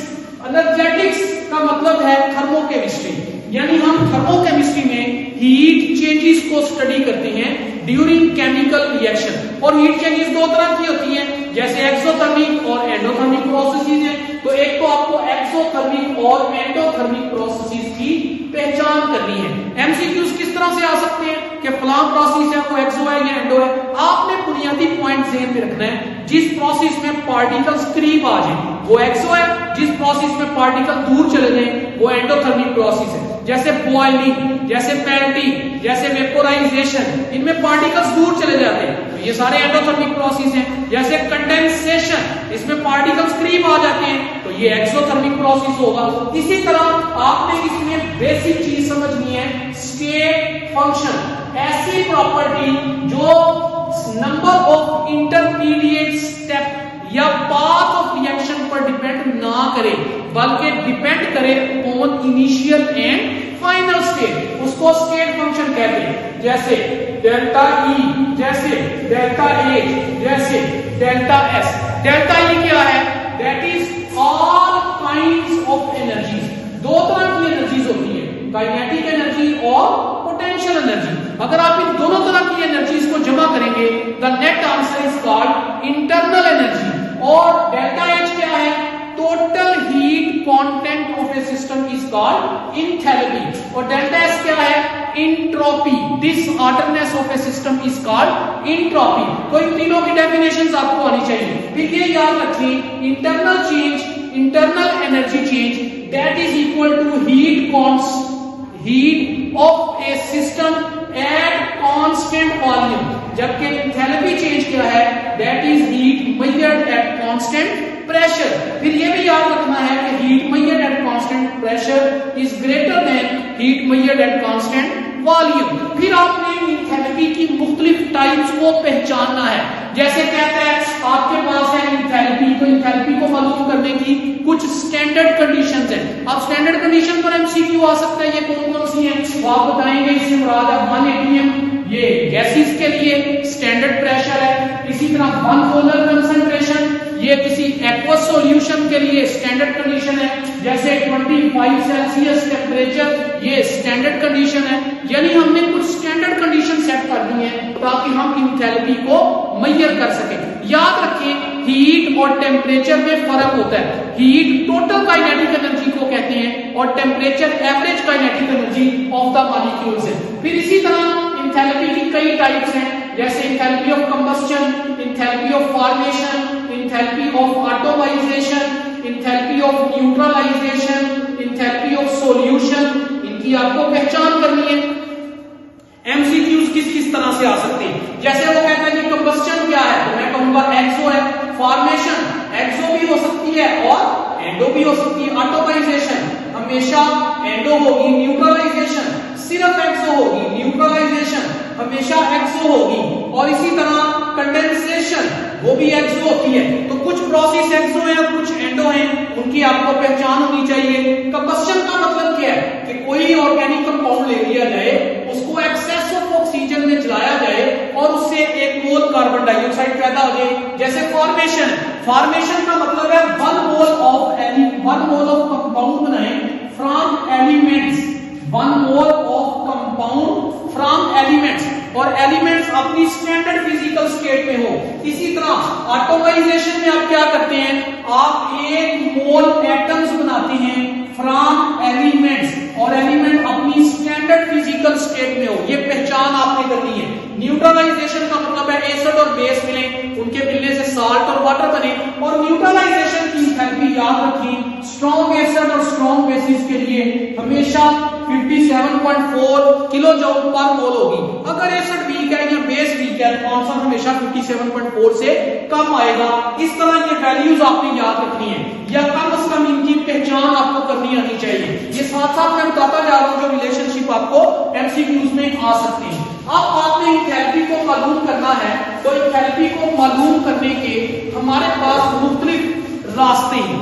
Energetics का मतलब है थर्मोकेमिस्ट्री, यानी हम थर्मोकेमिस्ट्री में हीट चेंजेस को स्टडी करते हैं ड्यूरिंग केमिकल रिएक्शन। और हीट चेंजेस दो तरह की होती हैं, जैसे एक्सोथर्मिक और एंडोथर्मिक प्रोसेसेस हैं। तो एक तो आपको एक्सोथर्मिक और एंडोथर्मिक प्रोसेसेस की पहचान करनी है। एमसीक्यूज किस तरह से आ सकते हैं कि फलां प्रोसेस है वो एक्सो है या एंडो है। आपने बुनियादी पॉइंट ध्यान में रखना है, जिस प्रोसेस में पार्टिकल्स करीब आ जाए वो एक्सो है, जिस प्रोसेस में पार्टिकल दूर चले जाए वो एंडोथर्मिक प्रोसेस है। जैसे बॉइलिंग, जैसे पेल्टिंग, जैसे वेपोराइजेशन, इनमें पार्टिकल्स दूर चले जाते हैं, तो ये सारे एंडोथर्मिक प्रोसेस हैं। जैसे कंडेंसेशन, इसमें पार्टिकल्स करीब आ जाते हैं, तो ये एक्सोथर्मिक प्रोसेस होगा। इसी तरह आपने इसमें बेसिक चीज समझनी है, स्टेट फंक्शन, ऐसी प्रॉपर्टी जो नंबर ऑफ इंटरमीडिएट स्टेप या पाथ ऑफ रिएक्शन पर डिपेंड ना करे, बल्कि डिपेंड करे on initial and final state, उसको स्टेट फंक्शन कहते हैं। जैसे डेल्टा ई, जैसे डेल्टा एच, जैसे डेल्टा एस। डेल्टा ई क्या है? That is all kinds of energies. दो तरह की एनर्जीज होती है, काइनेटिक एनर्जी और पोटेंशियल एनर्जी। अगर आप इन दोनों तरह की एनर्जीज को जमा करेंगे, the net answer is called internal energy. और डेल्टा एच क्या है? Total heat content of a system is called enthalpy. और डेल्टा एस क्या है? Entropy. Disorderness of a system is called entropy. तो इन तीनों की डेफिनेशंस आपको आनी चाहिए। फिर ये याद रखिए, internal change, internal energy change, that is equal to heat of a system at constant volume. जबकि एंथैल्पी चेंज क्या है? That is heat measured at constant pressure. फिर ये भी याद रखना है कि heat measured at constant pressure is greater than heat measured at constant volume. फिर आपने एंथैल्पी की मुख्तलिफ टाइप्स को पहचानना है। जैसे कहते हैं आपके पास है एंथैल्पी, तो एंथैल्पी को मालूम करने की कुछ स्टैंडर्ड कंडीशंस हैं। अब स्टैंडर्ड कंडीशन पर एमसीक्यू आ सकता है, ये कौन कौन सी हैं वो आप बताएंगे। इससे मुराद है 1 atm, ये गैसेस के लिए स्टैंडर्ड प्रेशर है। इसी तरह 1 मोलर कंसंट्रेशन, ये किसी एक्वस सॉल्यूशन के लिए स्टैंडर्ड कंडीशन है। जैसे 25 सेल्सियस टेम्परेचर, ये स्टैंडर्ड कंडीशन है। यानी हमने कुछ स्टैंडर्ड कंडीशन सेट कर दी है ताकि हम एंथैल्पी को मेजर कर सकें। याद रखें, हीट और टेम्परेचर में फर्क होता है। हीट टोटल काइनेटिक एनर्जी को कहते हैं और temperature average kinetic energy of the molecules है। फिर इसी तरह एंथैल्पी की कई टाइप्स हैं, जैसे enthalpy of combustion, enthalpy of formation, enthalpy of atomization, enthalpy of neutralization, enthalpy of solution. इनकी आपको पहचान करनी है। एमसीक्यूज किस किस तरह से आ सकते हैं? जैसे वो कहते हैं कि कंबस्शन क्या है, तो मैं कहूंगा एक्सो है। फॉर्मेशन एक्सो भी हो सकती है और एंडो भी हो सकती है। एटॉमाइजेशन हमेशा एंडो होगी। न्यूट्रलाइजेशन सिर्फ एक्सो होगी, न्यूट्रलाइजेशन हमेशा एक्सो होगी। और इसी तरह कंडेंसेशन वो भी एक्सो होती है। तो कुछ प्रोसेस एक्सो है, कुछ एंडो है, उनकी आपको पहचान होनी चाहिए। कंबस्शन का मतलब क्या है कि कोई ऑर्गेनिक कंपाउंड ले लिया जाए, उसको एक्सेस ऑफ ऑक्सीजन में जलाया जाए और उससे 1 मोल कार्बन डाइऑक्साइड पैदा हो जाए। जैसे फॉर्मेशन, फॉर्मेशन का मतलब है 1 मोल ऑफ कंपाउंड बनाए from elements, 1 mole of compound from elements, और एलिमेंट्स अपनी स्टैंडर्ड फिजिकल स्टेट में हो। इसी तरह एटॉमाइजेशन में आप क्या करते हैं? आप 1 मोल एटम्स बनाते हैं फ्रॉम एलिमेंट्स, और एलिमेंट अपनी स्टैंडर्ड फिजिकल स्टेट में हो। ये पहचान आपने करनी है। न्यूट्रलाइजेशन का मतलब है एसिड और बेस मिले, उनके मिलने से साल्ट और वाटर बने। और न्यूट्रलाइजेशन की एंथैल्पी याद रखिए, स्ट्रॉन्ग एसिड और स्ट्रॉन्ग बेसिस के लिए हमेशा 50 57.4 किलो जूल पर मोल होगी। अगर एसिड वीक है या बेस वीक है तो आंसर हमेशा 57.4 से कम आएगा। इस तरह ये वैल्यूज आपने याद रखनी है या कम से कम इनकी पहचान आपको करनी आनी चाहिए। ये साथ साथ मैं बताता जा रहा हूं जो रिलेशनशिप आपको एमसीक्यूज में आ सकती है। अब आपने एंथैल्पी को मालूम करना है तो एंथैल्पी को मालूम करने के हमारे पास मुख्तलिफ रास्ते हैं।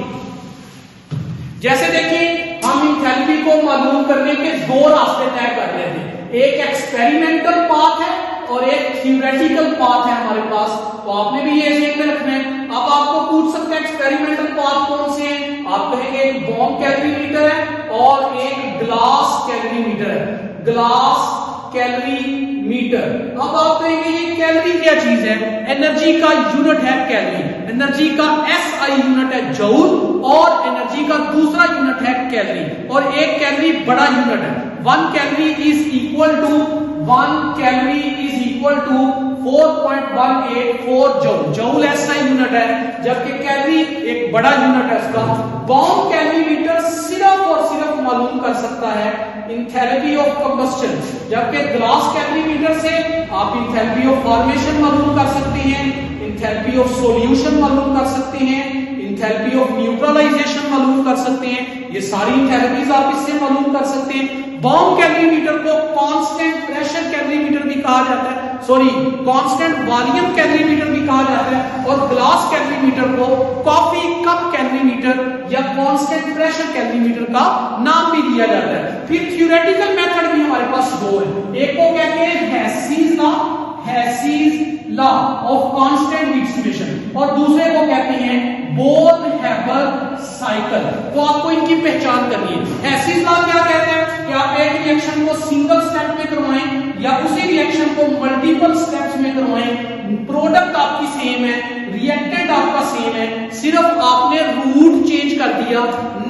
जैसे देखिए हम एंथैल्पी को मालूम करने के दो रास्ते तय कर रहे थे, एक एक्सपेरिमेंटल पाथ है और एक थ्योरेटिकल पाथ है हमारे पास। तो आपने भी ये ध्यान में रखना है। अब आपको पूछ सकते हैं एक्सपेरिमेंटल पाथ कौन से हैं, आप कहेंगे एक बॉम्ब कैलोरीमीटर है और एक ग्लास कैलोरीमीटर है, ग्लास कैलोरीमीटर। अब आप कहेंगे ये कैलोरी क्या चीज है, एनर्जी का यूनिट है कैलोरी, एनर्जी का एसआई यूनिट है जूल और एनर्जी का दूसरा यूनिट है कैलोरी, और एक कैलोरी बड़ा यूनिट है। 1 calorie is equal to 4.184 joule, joule SI unit है, जबकि कैलोरी एक बड़ा यूनिट है उसका। बॉम्ब कैलोरीमीटर सिर्फ और सिर्फ मालूम कर सकता है एंथैल्पी ऑफ कंबस्शन, जबकि ग्लास कैलोरीमीटर से आप एंथैल्पी ऑफ फॉर्मेशन मालूम कर सकते हैं, एंथैल्पी ऑफ सॉल्यूशन मालूम कर सकते हैं, एंथैल्पी ऑफ न्यूट्रलाइजेशन मालूम कर सकते हैं। ये सारी एंथैल्पीज आप इससे मालूम कर सकते हैं। बॉम्ब कैलोरीमीटर को कांस्टेंट प्रेशर कैलोरीमीटर भी कहा जाता है, सॉरी कांस्टेंट वॉल्यूम कैलोरीमीटर भी कहा जाता है, और ग्लास कैलोरीमीटर को कॉफी कप कैलोरीमीटर या कांस्टेंट प्रेशर कैलोरीमीटर का नाम भी दिया जाता है। फिर थ्योरेटिकल मेथड भी हमारे पास दो है, एक को कहते हैं Hess's law, Hess's law of constant heat summation, और दूसरे को कहते हैं बोर्न-हैबर साइकिल। तो आपको इनकी पहचान करनी है। हेसीज लॉ क्या कहते हैं कि आप एक रिएक्शन को सिंगल स्टेप में करवाएं या उसी रिएक्शन को मल्टीपल स्टेप्स में करवाएं, प्रोडक्ट आपकी सेम है, रिएक्टेंट आपका सेम है, सिर्फ आपने रूट चेंज कर दिया,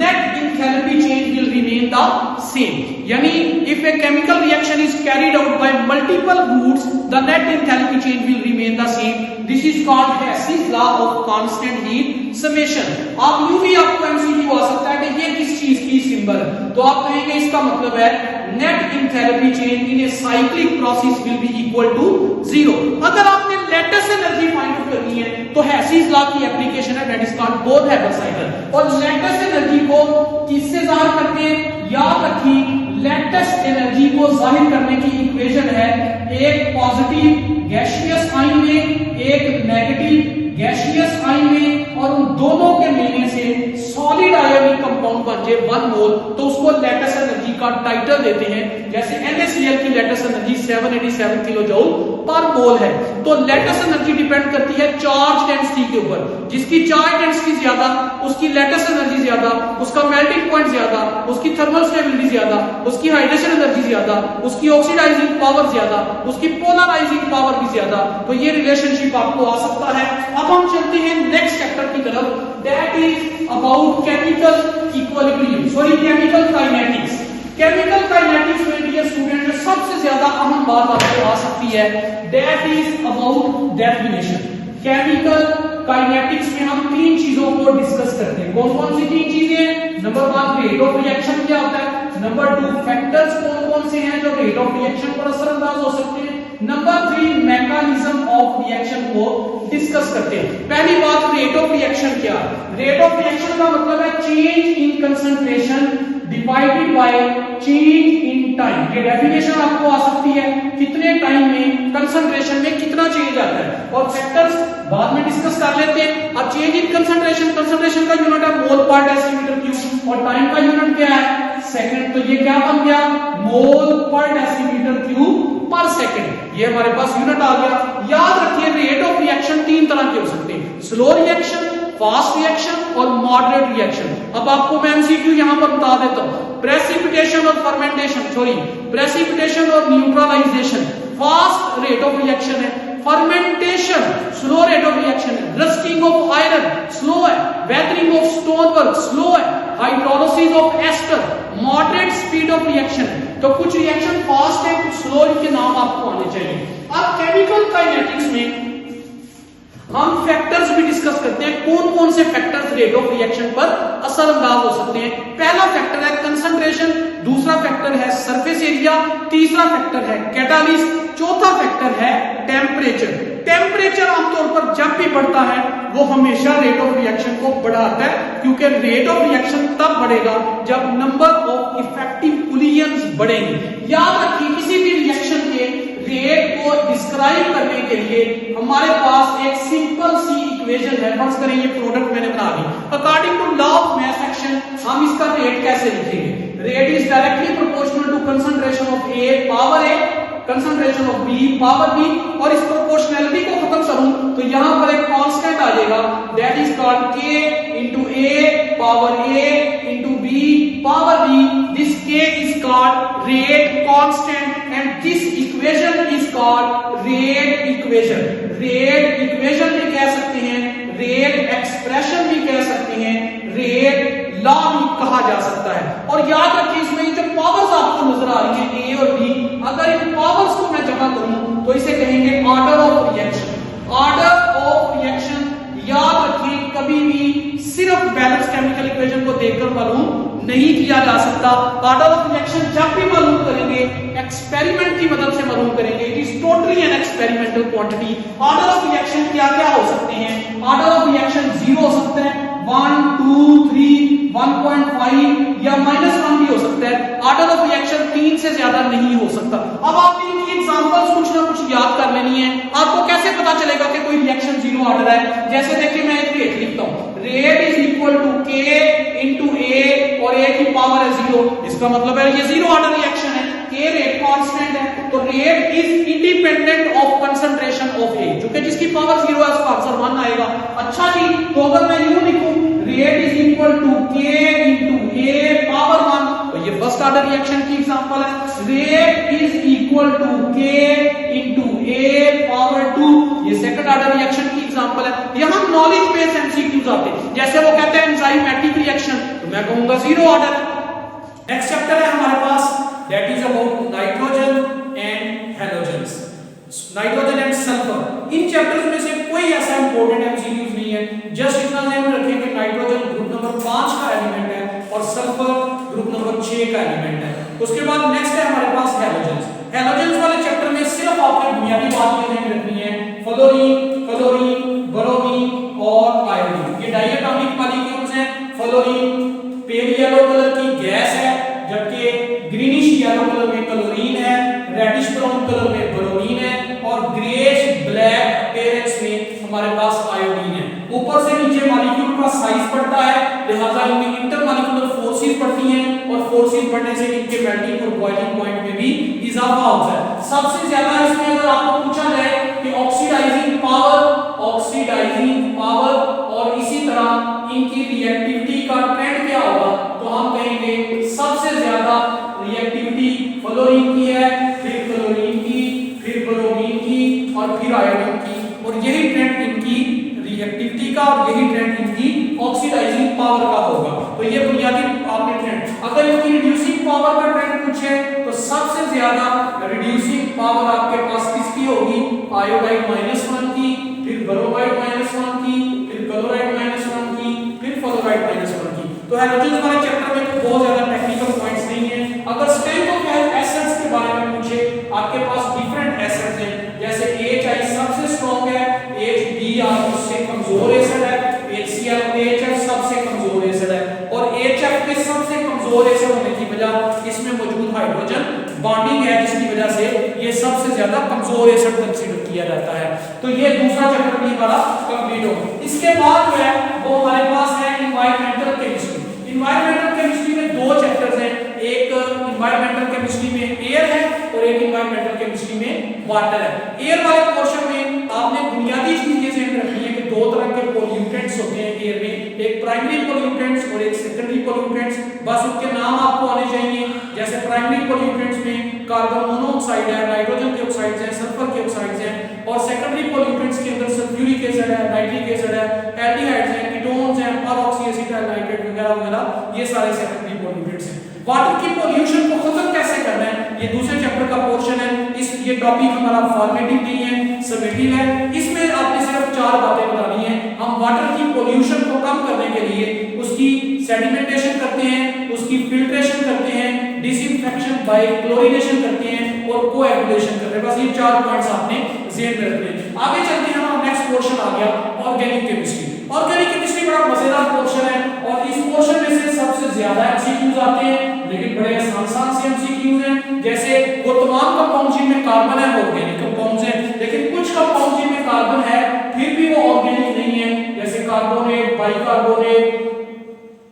net enthalpy change will remain the same. यानी if a chemical reaction is carried out by multiple routes the net enthalpy change will remain the same, this is called Hess's law of constant heat summation. आप यूं भी आपको MCQ आ सकता है कि ये किस चीज की सिंबल है, तो आप कहेंगे इसका मतलब है net enthalpy change in a cyclic process will be equal to 0। अगर आपने लेटेस्ट एनर्जी फाइंड आउट करनी है तो हेसीज लॉ की एप्लीकेशन है, that is called born-Haber cycle. और लेटेस्ट एनर्जी को किससे जाहिर करते हैं, याद रखिए लेटेस्ट एनर्जी को जाहिर करने की इक्वेशन है एक पॉजिटिव गैसियस आयन में, एक नेगेटिव गैसियस आयन में, और उन दोनों के मिलने से सॉलिड आयोनिक कंपाउंड बन जाए 1 मोल, तो उसको लेटेस्ट एनर्जी का टाइटल देते हैं। जैसे NaCl की लेटेस्ट एनर्जी 787 किलो जूल पर मोल है। तो लेटेस्ट एनर्जी डिपेंड करती है चार्ज डेंसिटी के ऊपर, जिसकी चार्ज डेंसिटी ज्यादा उसकी लेटेस्ट एनर्जी ज्यादा, उसका मेल्टिंग पॉइंट ज्यादा, उसकी थर्मल स्टेबिलिटी ज्यादा, उसकी हाइड्रेशन एनर्जी ज्यादा, उसकी ऑक्सीडाइजिंग पावर ज्यादा, उसकी पोलराइजिंग पावर भी ज्यादा। तो ये रिलेशनशिप आपको आ सकता है। अब हम चलते हैं नेक्स्ट चैप्टर की तरफ, that is about chemical equilibrium, sorry chemical kinetics. Chemical kinetics में डियर स्टूडेंट सबसे ज्यादा अहम बात आपको आ सकती है, that is about definition. Chemical kinetics में हम 3 चीजों को डिस्कस करते हैं। कौन कौन सी 3 चीजें, नंबर 1 रेट ऑफ रिएक्शन क्या होता है, नंबर 2 फैक्टर्स कौन कौन से हैं जो रेट ऑफ रिएक्शन पर असरअंदाज हो सकते हैं, नंबर 3 मैकेनिज्म ऑफ रिएक्शन को डिस्कस करते हैं। पहली बात रेट ऑफ रिएक्शन क्या है, रेट ऑफ रिएक्शन का मतलब है change in concentration divided by change in time. ये डेफिनेशन आपको आ सकती है, कितने टाइम में कंसंट्रेशन में कितना चेंज आता है, और फैक्टर्स बाद में डिस्कस कर लेते हैं। अब चेंज इन कंसंट्रेशन, कंसंट्रेशन का यूनिट है मोल पर डेसीमीटर क्यूब, और टाइम का यूनिट क्या है, सेकंड। तो ये क्या बन गया, मोल पर डेसीमीटर क्यूब पर सेकंड, ये हमारे पास यूनिट आ गया। याद रखिए रेट ऑफ रिएक्शन 3 तरह के हो सकते हैं, स्लो रिएक्शन, फास्ट रिएक्शन और मॉडरेट रिएक्शन। अब आपको मैं एमसीक्यू यहां पर बता देता हूं, प्रेसिपिटेशन और फर्मेंटेशन, सॉरी प्रेसिपिटेशन और neutralization fast rate of reaction है, fermentation slow rate of reaction है, रस्टिंग ऑफ आयरन स्लो है, weathering of stone work slow है, hydrolysis of ester moderate speed of reaction है। तो कुछ रिएक्शन फास्ट है, कुछ स्लो, इनके नाम आपको आने चाहिए। अब केमिकल काइनेटिक्स में हम फैक्टर्स भी डिस्कस करते हैं, कौन कौन से फैक्टर्स रेट ऑफ रिएक्शन पर असरअंदाज हो सकते हैं। पहला फैक्टर है कंसंट्रेशन, दूसरा फैक्टर है सरफेस एरिया, तीसरा फैक्टर है कैटालिस्ट, चौथा फैक्टर है टेम्परेचर। टेम्परेचर आमतौर पर जब भी बढ़ता है वो हमेशा रेट ऑफ रिएक्शन को बढ़ाता है, क्योंकि रेट ऑफ रिएक्शन तब बढ़ेगा जब नंबर ऑफ इफेक्टिव कोलिजन्स बढ़ेंगे। याद रखिए किसी भी रिएक्शन के रेट को डिस्क्राइब करने के लिए हमारे पास एक सिंपल सी इक्वेशन है। फर्ज करें ये प्रोडक्ट मैंने बना ली, according to law of mass action हम इसका रेट कैसे लिखेंगे? Rate is directly proportional to concentration of A power A, concentration of B power B, और इस प्रोपोर्शनैलिटी को खत्म करूं तो यहां पर एक कांस्टेंट आ जाएगा, that is called K into A power A into B power B. This K is called rate constant and this equation is called rate equation. Rate equation भी कह सकते हैं, रेट एक्सप्रेशन भी कह सकते हैं, रेट लॉ भी कहा जा सकता है। और याद रखिए इसमें जो पावर्स आपको नजर आ रही हैं ए और बी, अगर इन पावर्स को मैं जमा करूं तो इसे कहेंगे order of reaction. Order of reaction याद रखिए कभी भी सिर्फ बैलेंस केमिकल इक्वेशन को देखकर मालूम नहीं किया जा सकता। ऑर्डर ऑफ रिएक्शन जब भी मालूम करेंगे एक्सपेरिमेंट की मदद से मालूम करेंगे। It is totally an experimental quantity. Order of reaction क्या क्या हो सकते हैं? ऑर्डर ऑफ रिएक्शन 0 हो सकते हैं, 1 2 3 1.5 या -1 भी हो सकता है। ऑर्डर ऑफ रिएक्शन 3 से ज्यादा नहीं हो सकता। अब आपने इनकी एग्जांपल्स कुछ ना कुछ याद कर लेनी है। आपको कैसे पता चलेगा कि कोई रिएक्शन 0 ऑर्डर है? जैसे देखिए मैं एक रेट लिखता हूं, रेट इज इक्वल टू के इंटू ए और ए की पावर है 0, इसका मतलब है ये 0 ऑर्डर रिएक्शन है। के रेट कांस्टेंट है तो rate is independent of concentration of A, क्योंकि जिसकी पावर 0 है उसका आंसर 1 आएगा। अच्छा जी, तो अगर मैं यूं लिखूं रेट इज इक्वल टू के इंटू ए पावर 1, तो ये फर्स्ट ऑर्डर रिएक्शन की एग्जांपल है। रेट इज इक्वल टू के इंटू ए पावर 2, ये सेकंड ऑर्डर रिएक्शन की एग्जांपल है। यहां नॉलेज बेस्ड एमसीक्यूज आते हैं, जैसे वो कहते हैं एंजाइमेटिक रिएक्शन, तो मैं कहूंगा 0 ऑर्डर। नेक्स्ट चैप्टर है हमारे पास, that is about nitrogen and halogens, nitrogen and sulphur. इन चैप्टर्स में से कोई ऐसा इंपॉर्टेंट एमसीक्यूज नहीं है, जस्ट इतना ध्यान रखें कि नाइट्रोजन ग्रुप नंबर 5 का एलिमेंट है और सल्फर ग्रुप नंबर 6 का एलिमेंट है। उसके बाद नेक्स्ट है हमारे पास हैलोजेंस। हैलोजेंस वाले चैप्टर में सिर्फ आपने बुनियादी बात ये ध्यान रखनी है, फ्लोरीन, क्लोरीन, ब्रोमीन और आयोडीन। ये डायटोमिक मॉलिक्यूल्स हैं। फ्लोरीन पेल येलो कलर की गैस है, जबकि ग्रीनिश येलो कलर में क्लोरीन है, रेडिश ब्राउन कलर में ब्रोमीन है और ग्रेश ब्लैक अपीयरेंस में हमारे पास आयोडीन है। ऊपर से नीचे मॉलिक्यूल का साइज बढ़ता है, लिहाजा इनमें इंटरमॉलिक्यूलर फोर्सेस बढ़ती हैं और फोर्सेस बढ़ने से इनके मेल्टिंग और बॉइलिंग पॉइंट में भी इजाफा होता है। सबसे ज्यादा इसमें अगर आपको पूछा जाए कि ऑक्सीडाइजिंग पावर और इसी तरह इनकी रिएक्टिविटी का ट्रेंड क्या होगा, तो हम कहेंगे सबसे ज्यादा रिएक्टिविटी फ्लोरीन की है, फिर क्लोरीन की, फिर ब्रोमीन की और फिर आयोडीन की, और यही ट्रेंड इनकी रिएक्टिविटी का और यही ट्रेंड इनकी ऑक्सीडाइजिंग पावर का होगा। तो ये बुनियादी आपने ट्रेंड। अगर इनकी रिड्यूसिंग पावर का ट्रेंड पूछे तो सबसे ज्यादा रिड्यूसिंग पावर आपके पास किसकी होगी? आयोडाइड -1 की, फिर ब्रोमाइड -1 की, फिर क्लोराइड -1 की, फिर फ्लोराइड -1 की। तो हैलोजेंस वाले चैप्टर में तो बहुत ज्यादा टेक्निकल पॉइंट्स नहीं है। अगर स्ट्रेंथ ऑफ एसिड्स के बारे में पूछे, आपके पास डिफरेंट एसिड्स हैं, जैसे HI सबसे स्ट्रांग है, HBr उससे कमजोर एसिड है, HCl OHF सबसे कमजोर एसिड है, और HF के सबसे कमजोर एसिड होने की वजह इसमें मौजूद हाइड्रोजन बॉन्डिंग है, जिसकी वजह से ये सबसे ज्यादा कमजोर एसिड कंसीडर किया जाता है। तो ये दूसरा चैप्टर भी हमारा कंप्लीट हो। इसके बाद जो है वो हमारे पास है एनवायरमेंटल केमिस्ट्री। एनवायरमेंटल केमिस्ट्री में 2 चैप्टर्स हैं, एक एनवायरमेंटल केमिस्ट्री में एयर है और एक एनवायरमेंटल केमिस्ट्री में वाटर है। एयर वाले पोर्शन में आपने बुनियादी चीजें ध्यान रखनी है कि 2 तरह के पोल्यूटेंट्स होते हैं एयर में, एक प्राइमरी पोल्यूटेंट्स और एक सेकेंडरी पोल्यूटेंट्स। बस उनके नाम आपको आने चाहिए। जैसे प्राइमरी पोल्यूटेंट्स में कार्बन मोनोऑक्साइड है, नाइट्रोजन के ऑक्साइड्स हैं, सल्फर के ऑक्साइड्स हैं, और सेकेंडरी पोल्यूटेंट्स के अंदर सल्फ्यूरिक एसिड है, नाइट्रिक एसिड है, एल्डिहाइड्स हैं, कीटोन्स हैं, परऑक्सी एसिटाइल नाइट्रेट वगैरह वगैरह, ये सारे सेकेंडरी पोल्यूटेंट्स हैं। वाटर की पोल्यूशन को खत्म कैसे करना है, ये दूसरे चैप्टर का पोर्शन है। ये टॉपिक हमारा फॉर्मेटिव नहीं है, समेटिव है। इसमें आपने सिर्फ 4 बातें बतानी है। हम वाटर की पोल्यूशन को कम करने के लिए उसकी सेडिमेंटेशन करते हैं, उसकी फिल्ट्रेशन करते हैं, डिसइंफेक्शन बाय क्लोरीनेशन करते हैं और कोएगुलेशन करते हैं। बस ये 4 पॉइंट्स आपने ज़हन में रखने हैं। आगे चलते हैं, हमारा नेक्स्ट पोर्शन आ गया ऑर्गेनिक केमिस्ट्री। ऑर्गेनिक केमिस्ट्री बड़ा मजेदार पोर्शन है और इस पोर्शन में से सबसे ज्यादा एमसीक्यूज आते हैं, लेकिन बड़े आसान से एमसीक्यूज हैं। जैसे वो तमाम कंपाउंड्स जिनमें कार्बन है वो ऑर्गेनिक कंपाउंड्स हैं, लेकिन कुछ कंपाउंड्स जिनमें कार्बन है फिर भी वो ऑर्गेनिक नहीं है, जैसे carbonate, bicarbonate,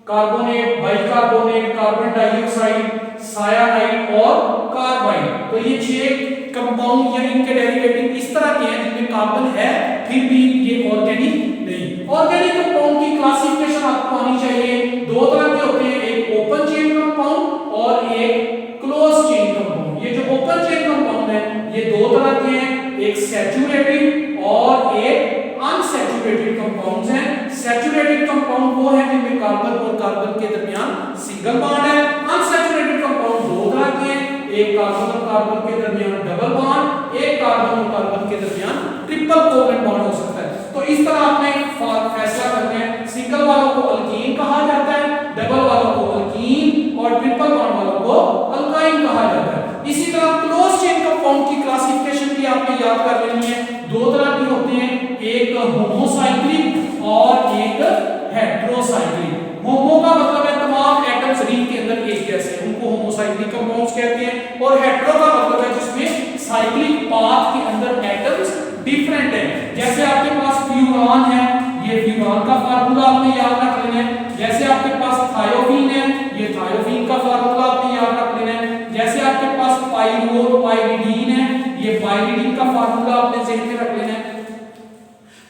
carbonate, bicarbonate, carbon dioxide, cyanide और कार्बाइड। तो ये 6 कंपाउंड या इनके डेरिवेटिव इस तरह के हैं जिनमें कार्बन है फिर भी ये ऑर्गेनिक नहीं। ऑर्गेनिक कंपाउंड की क्लासिफिकेशन आपको आनी चाहिए। 2 तरह के होते हैं, एक ओपन चेन कंपाउंड और एक क्लोज चेन कंपाउंड। ये जो ओपन चेन कंपाउंड है ये 2 तरह के हैं, एक सैचुरेटेड और एक अनसैचुरेटेड कंपाउंड्स हैं। सैचुरेटेड कंपाउंड वो है जिनमें कार्बन और कार्बन के दरमियान सिंगल बॉन्ड है। अनसैचुरेटेड कंपाउंड 2 तरह के हैं, एक कार्बन और कार्बन के दरमियान डबल बॉन्ड, एक कार्बन और कार्बन के दरमियान ट्रिपल कोवेलेंट बॉन्ड हो सकता है। तो इस तरह आपने फैसला करना है, सिंगल वालों को अल्कीन कहा जाता है, डबल वालों को अल्कीन और ट्रिपल बॉन्ड वालों को अल्काइन कहा जाता है। इसी तरह क्लोज चेन कंपाउंड की क्लासिफिकेशन भी आपने याद कर लेनी है। 2 तरह के होते हैं, एक होमोसाइक्लिक और एक हेटेरोसाइक्लिक। होमो का मतलब है तमाम एटम्स रिंग के अंदर एक जैसे हैं, उनको होमोसाइक्लिक कंपाउंड्स कहते हैं। और हेटेरो का मतलब है जिसमें साइक्लिक पाथ के अंदर एटम्स डिफरेंट हैं। जैसे आपके पास फ्यूरान है, ये फ्यूरान का फार्मूला आपने याद रख लेना है। जैसे आपके पास थायोफीन है, ये थायोफीन का फार्मूला आपने याद रख लेना है। जैसे आपके पास पाइरिडीन है, ये पाइरिडीन का फार्मूला आपने ज़हन में रख लेना है।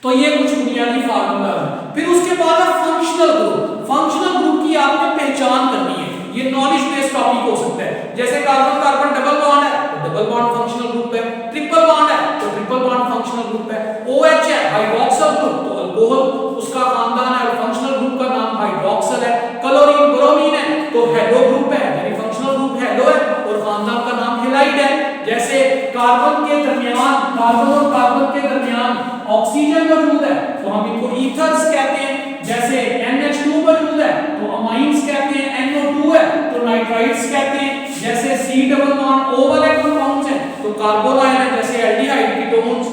तो ये कुछ बुनियादी फार्मूला है। फिर उसके बाद फंक्शनल ग्रुप। फंक्शनल ग्रुप की आपने पहचान करनी है, ये नॉलेज बेस्ड टॉपिक हो सकता है। जैसे कार्बन कार्बन डबल बॉन्ड है तो डबल बॉन्ड फंक्शनल ग्रुप है, ट्रिपल बॉन्ड है तो ट्रिपल बॉन्ड फंक्शनल ग्रुप है, OH है हाइड्रोक्सिल ग्रुप तो अल्कोहल उसका खानदान है और फंक्शनल ग्रुप का नाम हाइड्रोक्सिल है। क्लोरीन ब्रोमीन है तो हेलो ग्रुप है, यानी फंक्शनल ग्रुप हेलो है और खानदान का नाम हेलाइड है। जैसे कार्बन के दरमियान, कार्बन और कार्बन के दरमियान ऑक्सीजन मौजूद है तो हम इनको ईथर्स कहते हैं। जैसे NH2 मौजूद है तो अमाइंस कहते हैं, NO2 है तो नाइट्राइड्स कहते हैं। जैसे C डबल बॉन्ड O वाले कंपाउंड्स हैं तो कार्बोनाइल है, जैसे एल्डिहाइड कीटोन्स,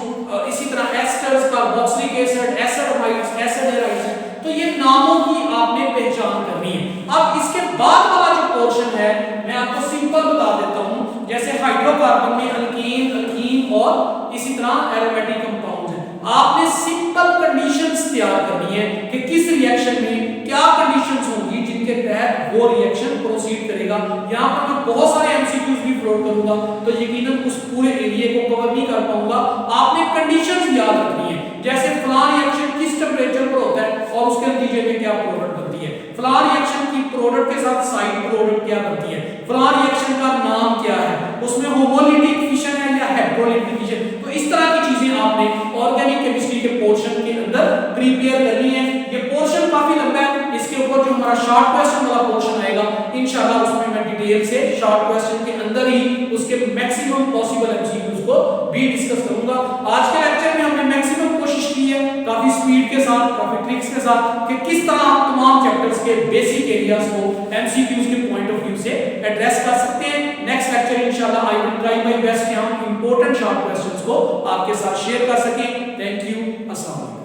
इसी तरह एस्टर्स, कार्बोक्सिलिक एसिड, एसिडमाइड्स, एसिडराइड्स। तो ये नामों की आपने पहचान करनी है। अब इसके बाद वाला जो पोर्शन है मैं आपको सिंपल बता देता हूं। जैसे हाइड्रोकार्बन में अल्कीन, अल्कीन और इसी तरह एरोमेटिक कंपाउंड्स हैं। आपने सिंपल कंडीशंस तैयार करनी है कि किस रिएक्शन में क्या कंडीशंस होंगी जिनके तहत वो रिएक्शन प्रोसीड करेगा। यहां पर मैं बहुत सारे एमसीक्यूज भी फ्लोट करूंगा तो यकीनन उस पूरे एरिया को कवर नहीं कर पाऊंगा। आपने कंडीशंस याद रखनी है, जैसे फलां रिएक्शन किस टेंपरेचर पर होता है और उसके नतीजे में क्या प्रोडक्ट बनती है, फलां रिएक्शन की प्रोडक्ट के साथ साइड प्रोडक्ट क्या बनती है, फलां रिएक्शन का नाम क्या है, उसमें होमोलिटिक फिशन है या हेटेरोलिटिक फिशन। तो इस तरह की चीजें आपने ऑर्गेनिक केमिस्ट्री के पोर्शन के अंदर प्रिपेयर करनी है। ये पोर्शन काफी लंबा है, इसके ऊपर जो हमारा शॉर्ट क्वेश्चन वाला पोर्शन आएगा इंशाल्लाह उसमें मैं डिटेल से शॉर्ट क्वेश्चन के अंदर ही उसके मैक्सिमम पॉसिबल एमसीक्यूज को भी डिस्कस करूंगा। आज के लेक्चर में हमने मैक्सिमम कोशिश की है काफी स्पीड के साथ, काफी ट्रिक्स के साथ कि किस तरह आप तमाम चैप्टर्स के बेसिक एरियाज को एमसीक्यूज के पॉइंट ऑफ व्यू से एड्रेस कर सकते हैं। नेक्स्ट लेक्चर इंशाल्लाह I will try my best कि हम इंपॉर्टेंट शॉर्ट क्वेश्चंस को आपके साथ शेयर कर सकें। थैंक यू, अस्सलाम वालेकुम।